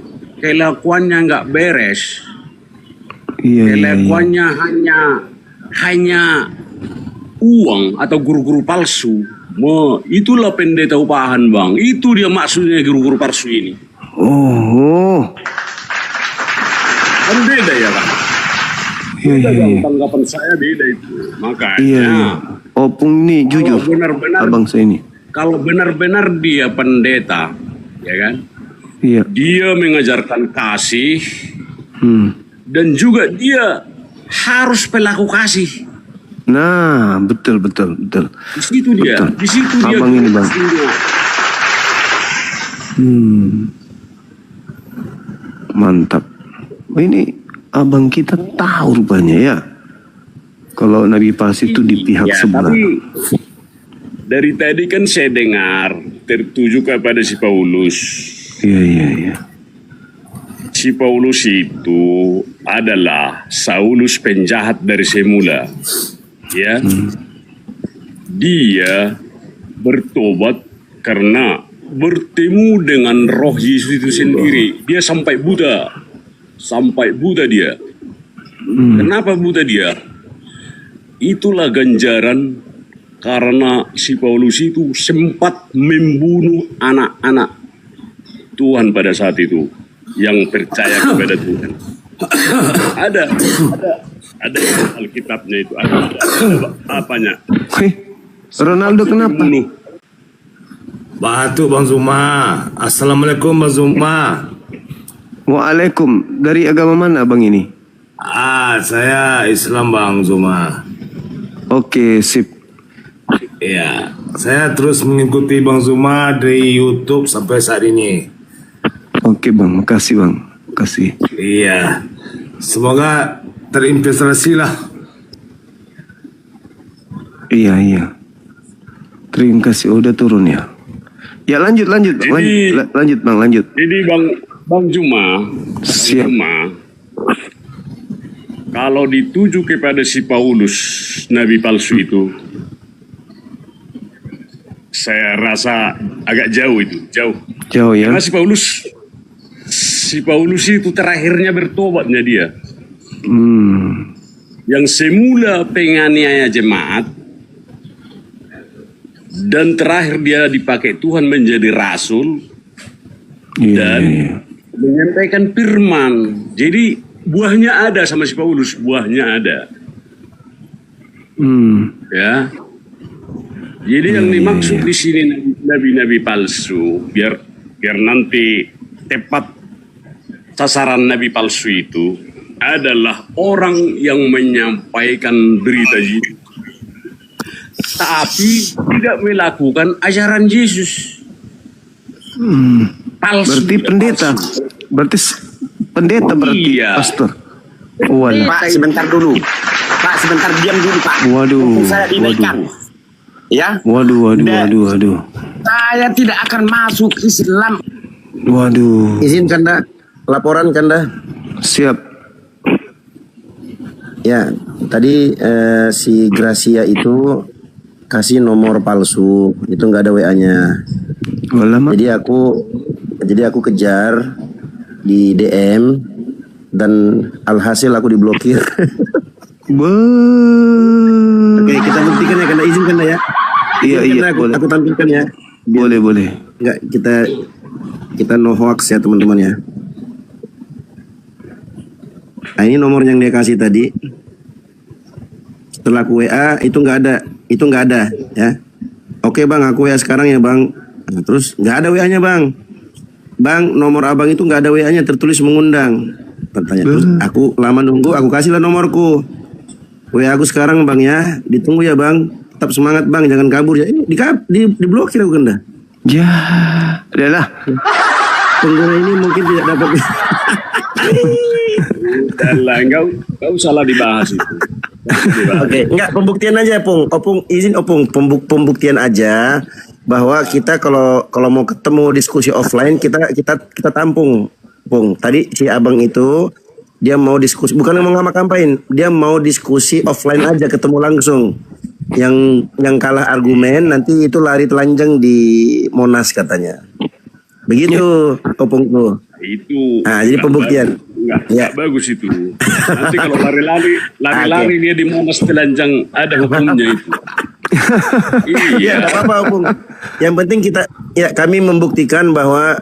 H: nggak beres.
B: Iya.
H: Kelakuannya hanya uang atau guru-guru palsu. Itulah pendeta upahan, Bang. Itu dia maksudnya guru-guru palsu ini.
B: Oh.
H: Kan beda ya, Bang?
B: Iya.
H: Tanggapan saya beda itu. Makanya
B: Iya. Opung nih jujur.
H: benar-benar
B: Abang saya ini.
H: kalau benar-benar dia pendeta, ya kan?
B: Iya.
H: Dia mengajarkan kasih dan juga dia harus pelaku kasih.
B: Nah, betul.
H: Di situ dia.
B: Betul.
H: Di situ dia.
B: Abang ini, Bang. Mantap. Oh, ini abang kita tahu rupanya ya. Kalau Nabi palsu itu di pihak sebelah.
H: Tapi dari tadi kan saya dengar tertuju kepada si Paulus.
B: Iya.
H: Si Paulus itu adalah Saulus penjahat dari semula. Ya. Dia bertobat karena bertemu dengan roh Yesus itu sendiri. Dia sampai buta dia. Kenapa buta dia? Itulah ganjaran karena si Paulus itu sempat membunuh anak-anak Tuhan pada saat itu yang percaya kepada Tuhan. Ada Alkitabnya itu, ada apanya.
B: Ronaldo kenapa?
H: Membunuh.
I: Batu Bang Zuma. Assalamualaikum Bang Zuma.
B: Waalaikum. Dari agama mana Bang ini?
I: Saya Islam Bang Zuma.
B: Oke, sip.
I: Iya, saya terus mengikuti Bang Zuma dari YouTube sampai saat ini.
B: Oke Bang, makasih Bang. Makasih.
I: Iya. Semoga terinspirasi lah.
B: Iya. Terima kasih. Udah turun ya. Ya lanjut Bang.
H: Jadi-
B: Lanjut Bang, lanjut.
H: Jadi Bang Juma,
B: Siap.
H: kalau dituju kepada si Paulus, nabi palsu itu, saya rasa agak jauh itu, jauh.
B: Jauh ya.
H: Karena si Paulus itu terakhirnya bertobatnya dia. Yang semula penganiaya jemaat, dan terakhir dia dipakai Tuhan menjadi rasul, dan menyampaikan firman. Jadi buahnya ada sama si Paulus, buahnya ada. Ya. Jadi yang dimaksud di sini nabi-nabi palsu, biar nanti tepat sasaran nabi palsu itu adalah orang yang menyampaikan berita Yesus, tapi tidak melakukan ajaran Yesus. Palsu.
B: Berarti pendeta.
H: Palsu.
B: Pendeta berarti
H: Iya.
B: pastor. Walah.
E: Pak, sebentar dulu. Pak, sebentar diam dulu, Pak.
B: Waduh.
E: Saya dinaikkan. Ya,
B: Waduh.
E: saya tidak akan masuk Islam.
B: Waduh.
E: Izin Kanda, laporan Kanda.
B: Siap.
E: Ya, tadi si Gracia itu kasih nomor palsu, itu nggak ada WA-nya.
B: Walah, Mak.
E: Jadi aku kejar di DM dan alhasil aku diblokir. Oke, kita buktikan ya, Kanda, izin Kanda ya.
B: Iya, boleh.
E: Aku tampilkan ya.
B: Boleh.
E: Enggak, kita no hoax ya teman-teman ya. Nah, ini nomor yang dia kasih tadi. Setelah aku WA itu nggak ada ya. Oke Bang, aku WA sekarang ya Bang. Nah, terus nggak ada WA-nya Bang. Bang, nomor abang itu nggak ada WA-nya, tertulis mengundang. Tanya. Terus aku lama nunggu, aku kasihlah nomorku. WA aku sekarang Bang ya, ditunggu ya Bang. Tetap semangat Bang, jangan kabur ya. Ini diblokir aku Kanda.
B: Ya, adalah.
E: Pengguna ini mungkin tidak dapat.
H: Enggak usah lah dibahas itu.
E: Oke, enggak, pembuktian aja Opung izin pembuktian aja bahwa kita kalau mau ketemu diskusi offline kita tampung, Pung. Tadi si abang itu dia mau diskusi, bukan mau ngapa-ngapain, dia mau diskusi offline aja, ketemu langsung. Yang kalah argumen nanti itu lari telanjang di Monas katanya. Begitu, Opungku.
H: Itu.
E: Nah, jadi pembuktian.
H: Enggak bagus itu. Nanti kalau lari-lari dia di Monas telanjang, ada hukumnya itu.
E: Iya, enggak apa-apa, Opung. Yang penting kami membuktikan bahwa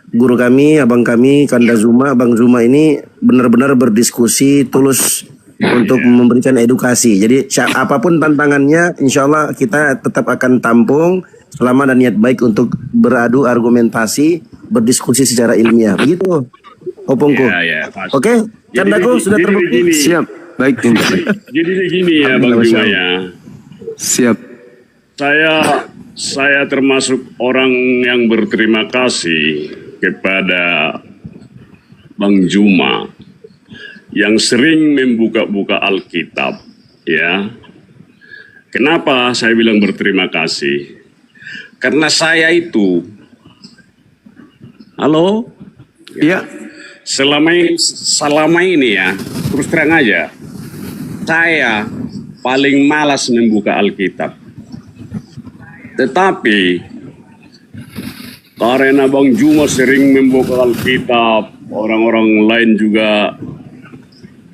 E: guru kami, abang kami, Kanda Zuma, Bang Zuma ini benar-benar berdiskusi tulus untuk memberikan edukasi. Jadi apapun tantangannya, insya Allah kita tetap akan tampung selama ada niat baik untuk beradu argumentasi, berdiskusi secara ilmiah. Begitu, Opungku.
H: Ya,
E: Oke, Kandaku sudah terbukti.
B: Siap. Baik, ini.
H: Jadi begini ya Bang Juma ya.
B: Siap.
H: Saya termasuk orang yang berterima kasih kepada Bang Juma yang sering membuka-buka Alkitab, ya. Kenapa saya bilang berterima kasih? Karena saya itu, halo?
B: Iya.
H: Selama ini ya, terus terang aja, saya paling malas membuka Alkitab. Tetapi karena Bang Juma sering membuka Alkitab, orang-orang lain juga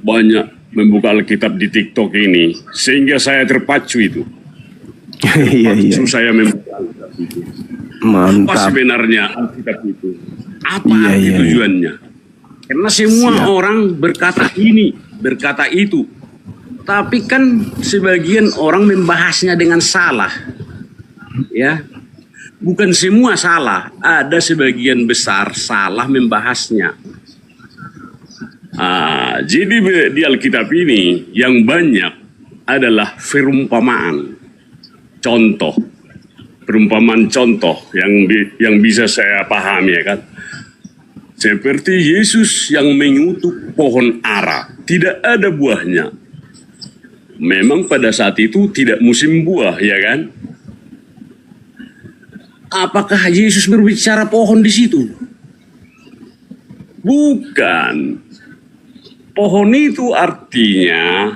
H: banyak membuka Alkitab di TikTok ini, sehingga saya terpacu itu.
B: Iya, iya.
H: Maksud saya membaca Alkitab itu. Apa
B: Mantap.
H: sebenarnya Alkitab itu? Apa
B: Iya,
H: arti
B: iya,
H: tujuannya? Karena semua
B: Siap.
H: orang berkata ini, berkata itu. Tapi kan sebagian orang membahasnya dengan salah. Ya. Bukan semua salah, ada sebagian besar salah membahasnya. Jadi di Alkitab ini yang banyak adalah perumpamaan, contoh, perumpamaan contoh yang bisa saya pahami, ya kan. Seperti Yesus yang mengutuk pohon ara, tidak ada buahnya. Memang pada saat itu tidak musim buah, ya kan? Apakah Yesus berbicara pohon di situ? Bukan. Pohon itu artinya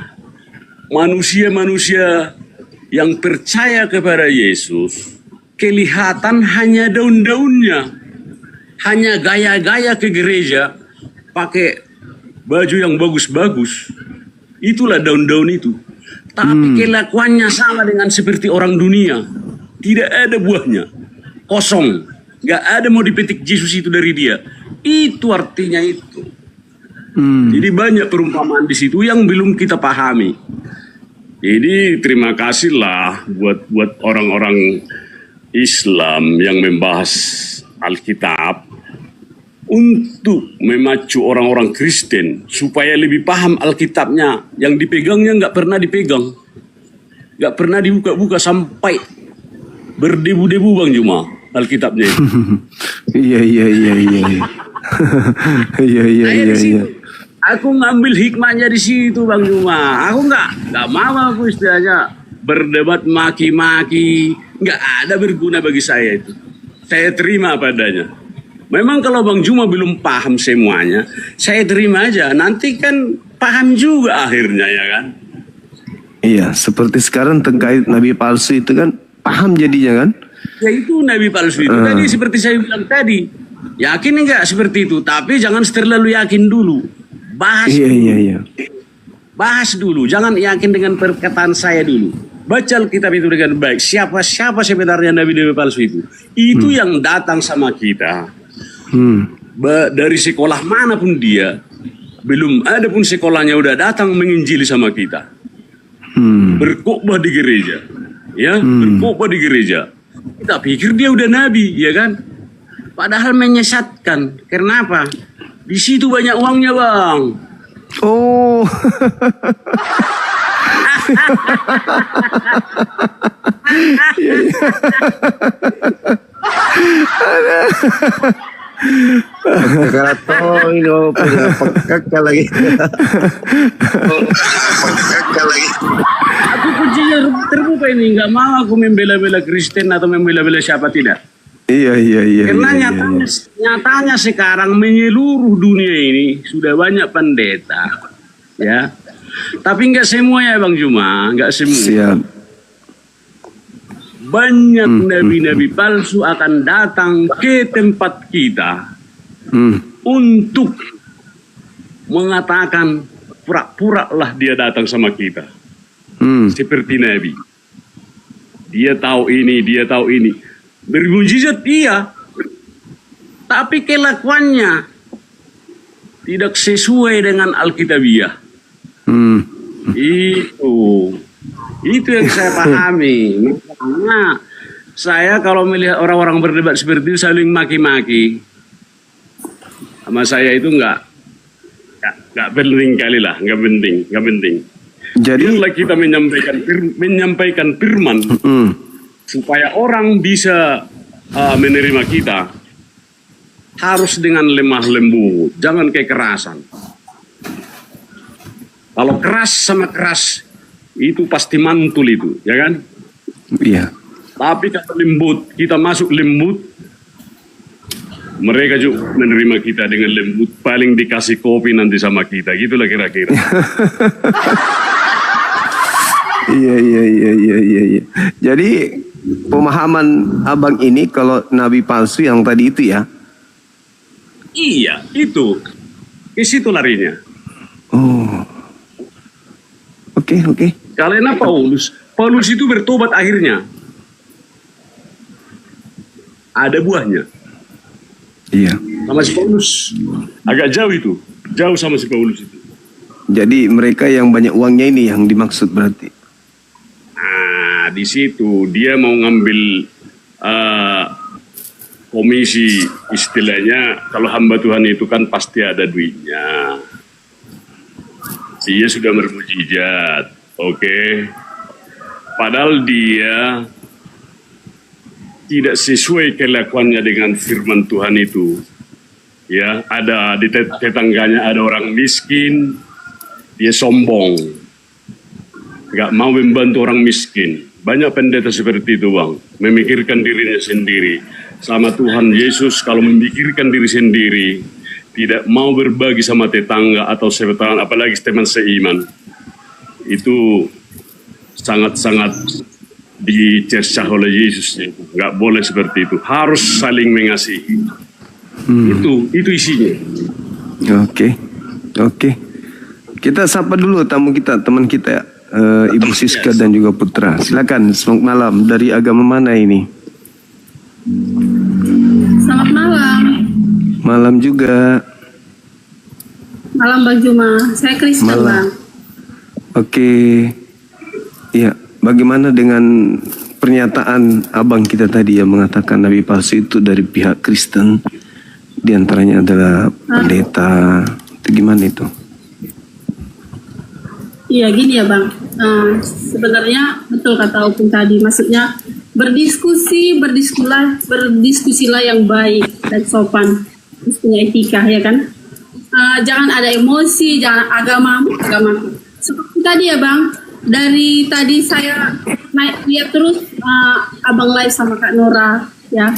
H: manusia-manusia yang percaya kepada Yesus kelihatan hanya daun-daunnya, hanya gaya-gaya ke gereja, pakai baju yang bagus-bagus. Itulah daun-daun itu. Tapi kelakuannya sama dengan seperti orang dunia. Tidak ada buahnya. Kosong, nggak ada mau dipetik Yesus itu dari dia. Itu artinya itu. Jadi banyak perumpamaan di situ yang belum kita pahami. Jadi terima kasihlah buat orang-orang Islam yang membahas Alkitab untuk memacu orang-orang Kristen supaya lebih paham Alkitabnya. Yang dipegangnya nggak pernah dipegang, nggak pernah dibuka-buka sampai berdebu-debu Bang Juma. Alkitabnya itu.
B: Iya. Iya.
H: Aku ngambil hikmahnya di situ Bang Juma. Aku nggak mau aku istilahnya berdebat maki-maki. Nggak ada berguna bagi saya itu. Saya terima padanya. Memang kalau Bang Juma belum paham semuanya, saya terima aja. Nanti kan paham juga akhirnya, ya kan?
B: Iya, seperti sekarang terkait nabi palsu itu kan paham jadinya kan?
H: Ya itu nabi palsu itu. Tadi seperti saya bilang tadi. Yakin enggak seperti itu? Tapi jangan terlalu yakin dulu. Bahas dulu.
B: Iya.
H: Bahas dulu. Jangan yakin dengan perkataan saya dulu. Baca Alkitab itu dengan baik. Siapa sebenarnya nabi-nabi palsu itu? Itu yang datang sama kita. Dari sekolah manapun dia. Belum ada pun sekolahnya udah datang menginjili sama kita. Berkhotbah di gereja. Ya, berkhotbah di gereja. Kita pikir dia udah nabi, ya kan? Padahal menyesatkan. Kenapa? Di situ banyak uangnya, Bang.
B: Oh.
E: Keraton itu pekak lagi.
H: Aku kuncinya terbuka ini. Nggak mau aku membela-bela Kristen atau membela-bela siapa, tidak.
B: Iya.
H: Karena nyatanya sekarang menyeluruh dunia ini sudah banyak pendeta, ya. Tapi nggak semua ya Bang Juma, nggak semua.
B: Siap.
H: Banyak nabi-nabi palsu akan datang ke tempat kita untuk mengatakan pura-pura lah dia datang sama kita, seperti nabi. Dia tahu ini, dia tahu ini. Bermujizat iya, tapi kelakuannya tidak sesuai dengan Alkitabiah. Itu yang saya pahami. Makanya saya kalau melihat orang-orang berdebat seperti itu saling maki-maki, sama saya itu nggak penting kali lah, nggak penting.
B: Jadi
H: biarlah kita menyampaikan firman. Supaya orang bisa menerima kita, harus dengan lemah lembut, jangan kekerasan. Kalau keras sama keras, itu pasti mantul itu, ya kan?
B: iya.
H: Tapi kalau lembut, kita masuk lembut, mereka juga menerima kita dengan lembut, paling dikasih kopi nanti sama kita, gitulah kira-kira.
B: Iya. Jadi pemahaman abang ini kalau nabi palsu yang tadi itu ya?
H: Iya, itu. Ke situ larinya.
B: Oh. Oke.
H: Karena Paulus itu bertobat akhirnya. ada buahnya.
B: Iya.
H: Sama si Paulus. Agak jauh itu. Jauh sama si Paulus itu.
B: Jadi mereka yang banyak uangnya ini yang dimaksud berarti.
H: Nah, di situ dia mau ngambil komisi, istilahnya kalau hamba Tuhan itu kan pasti ada duitnya. Dia sudah bermujizat, oke. Padahal dia tidak sesuai kelakuannya dengan firman Tuhan itu. Ya, ada di tetangganya ada orang miskin, dia sombong, nggak mau membantu orang miskin. Banyak pendeta seperti itu, Bang, memikirkan dirinya sendiri. Sama Tuhan Yesus kalau memikirkan diri sendiri, tidak mau berbagi sama tetangga atau seteman, apalagi teman seiman, itu sangat-sangat dicercah oleh Yesus. Nggak boleh seperti itu, harus saling mengasihi. Itu isinya.
B: Oke. Kita sapa dulu tamu kita, teman kita, Ibu Siska dan juga Putra. Silakan. Selamat malam. Dari agama mana ini?
J: Selamat malam.
B: Malam juga.
J: Malam Bang Juma. Saya Kristen, Bang.
B: Oke. Ya, bagaimana dengan pernyataan abang kita tadi yang mengatakan nabi palsu itu dari pihak Kristen? Di antaranya adalah pendeta. Itu gimana itu?
J: Iya, gini ya Bang. Sebenarnya betul kata Opung tadi. Maksudnya berdiskusilah yang baik dan sopan. Terus punya etika, ya kan? Jangan ada emosi, jangan agama. Seperti tadi ya Bang. Dari tadi saya lihat terus abang live sama Kak Nora, ya.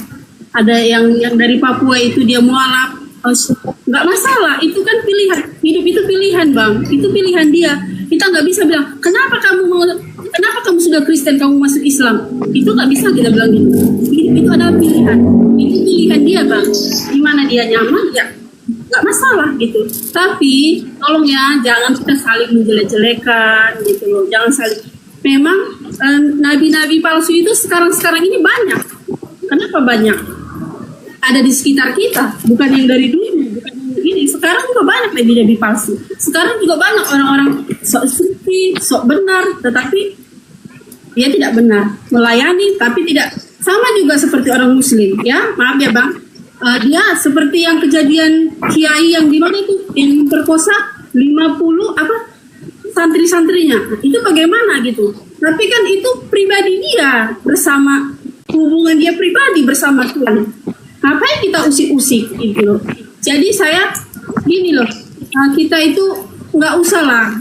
J: Ada yang dari Papua itu dia mualaf, nggak masalah, itu kan pilihan, hidup itu pilihan Bang, itu pilihan dia. Kita nggak bisa bilang, kenapa kamu sudah Kristen, kamu masuk Islam, itu nggak bisa kita bilang gitu. Hidup itu adalah pilihan, itu pilihan dia Bang, dimana dia nyaman ya nggak masalah gitu. Tapi tolong ya, jangan kita saling menjelek-jelekan gitu loh, jangan saling. Memang nabi-nabi palsu itu sekarang ini banyak. Kenapa banyak? Ada di sekitar kita, bukan yang dari dulu, bukan yang ini. Sekarang juga banyak nabi-nabi palsu. Sekarang juga banyak orang-orang sok suci, sok benar, tetapi dia tidak benar. Melayani, tapi tidak. Sama juga seperti orang Muslim, ya. Maaf ya Bang. Dia seperti yang kejadian kiai yang di mana itu, yang perkosa 50 santri-santrinya. Itu bagaimana gitu? Tapi kan itu pribadi dia bersama, hubungan dia pribadi bersama Tuhan. Ngapain kita usik-usik gitu loh. Jadi saya gini loh, kita itu nggak usah lah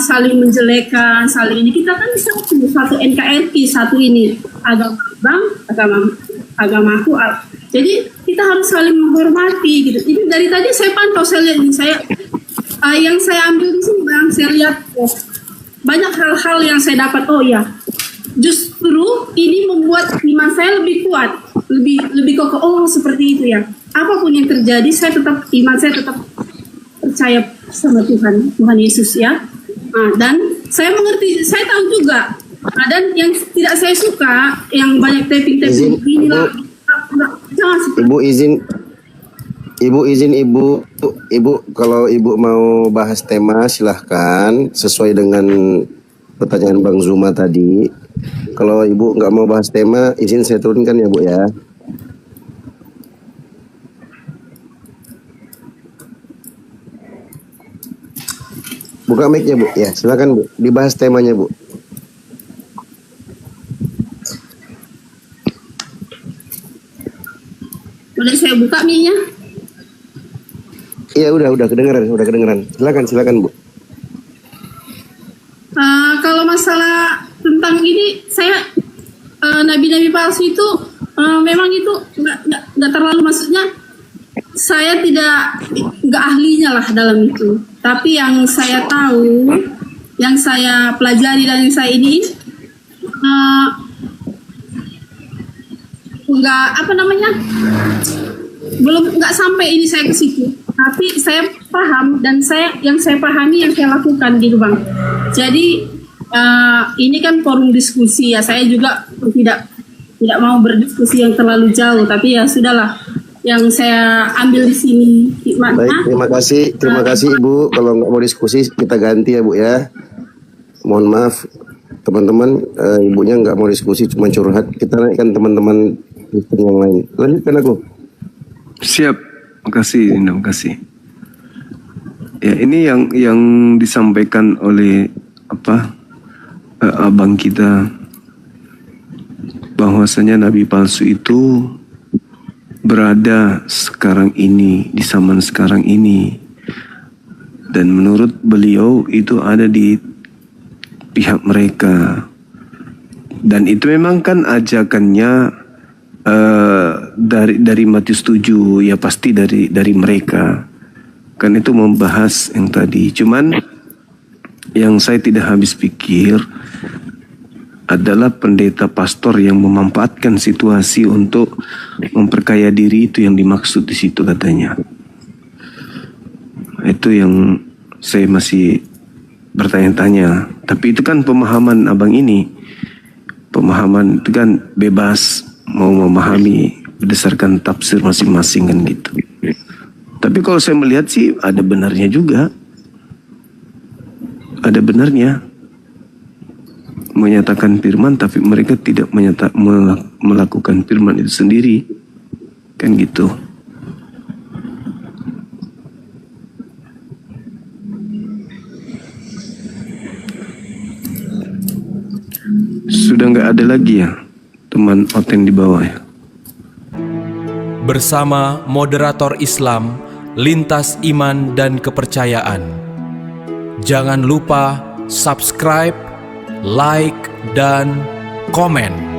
J: saling menjelekan, saling ini. Kita kan bisa satu NKRI, satu ini agama Bang, agamaku. Jadi kita harus saling menghormati gitu. Ini dari tadi saya pantau, saya lihat ini, yang saya ambil di sini Bang, saya lihat banyak hal-hal yang saya dapat. Oh ya, justru ini membuat iman saya lebih kuat, lebih kokoh. Oh seperti itu ya. Apapun yang terjadi, iman saya tetap percaya sama Tuhan Yesus ya. Dan saya mengerti, saya tahu juga. Dan yang tidak saya suka, yang banyak tapping inilah. Jangan seperti.
E: Ibu izin kalau ibu mau bahas tema silahkan sesuai dengan pertanyaan Bang Zuma tadi. Kalau ibu nggak mau bahas tema, izin saya turunkan ya Bu ya. Buka mic-nya Bu. Ya, silakan Bu. Dibahas temanya Bu.
J: Udah saya buka mic-nya.
E: Iya, udah kedengeran. Silakan Bu.
J: Kalau masalah tentang ini, saya nabi-nabi palsu itu memang itu nggak terlalu, maksudnya saya nggak ahlinya lah dalam itu. Tapi yang saya tahu, yang saya pelajari dan yang saya ini nggak sampai ini saya ke situ. Tapi saya paham dan yang saya pahami yang saya lakukan gitu Bang. Jadi ini kan forum diskusi ya, saya juga tidak tidak mau berdiskusi yang terlalu jauh, tapi ya sudahlah. Yang saya ambil di sini hikmahnya.
E: Baik, terima kasih Ibu. Kalau nggak mau diskusi kita ganti ya Bu ya. Mohon maaf teman-teman, ibunya nggak mau diskusi, cuma curhat. Kita naikkan teman-teman Kristen yang lain. Lanjutkan aku.
B: Siap, makasih Dinda, makasih. Ya, ini yang disampaikan oleh abang kita, bahwasanya nabi palsu itu berada sekarang ini, di zaman sekarang ini, dan menurut beliau itu ada di pihak mereka, dan itu memang kan ajakannya dari Matius 7, ya pasti dari mereka, kan itu membahas yang tadi. Cuman yang saya tidak habis pikir adalah pendeta pastor yang memanfaatkan situasi untuk memperkaya diri, itu yang dimaksud di situ katanya. Itu yang saya masih bertanya-tanya. Tapi itu kan pemahaman abang ini. Pemahaman itu kan bebas, mau memahami berdasarkan tafsir masing-masing kan gitu. Tapi kalau saya melihat sih ada benarnya juga. Ada benarnya menyatakan firman, tapi mereka tidak melakukan firman itu sendiri, kan gitu. Sudah nggak ada lagi ya teman Oten di bawah ya.
C: Bersama moderator Islam lintas iman dan kepercayaan. Jangan lupa subscribe, like, dan komen.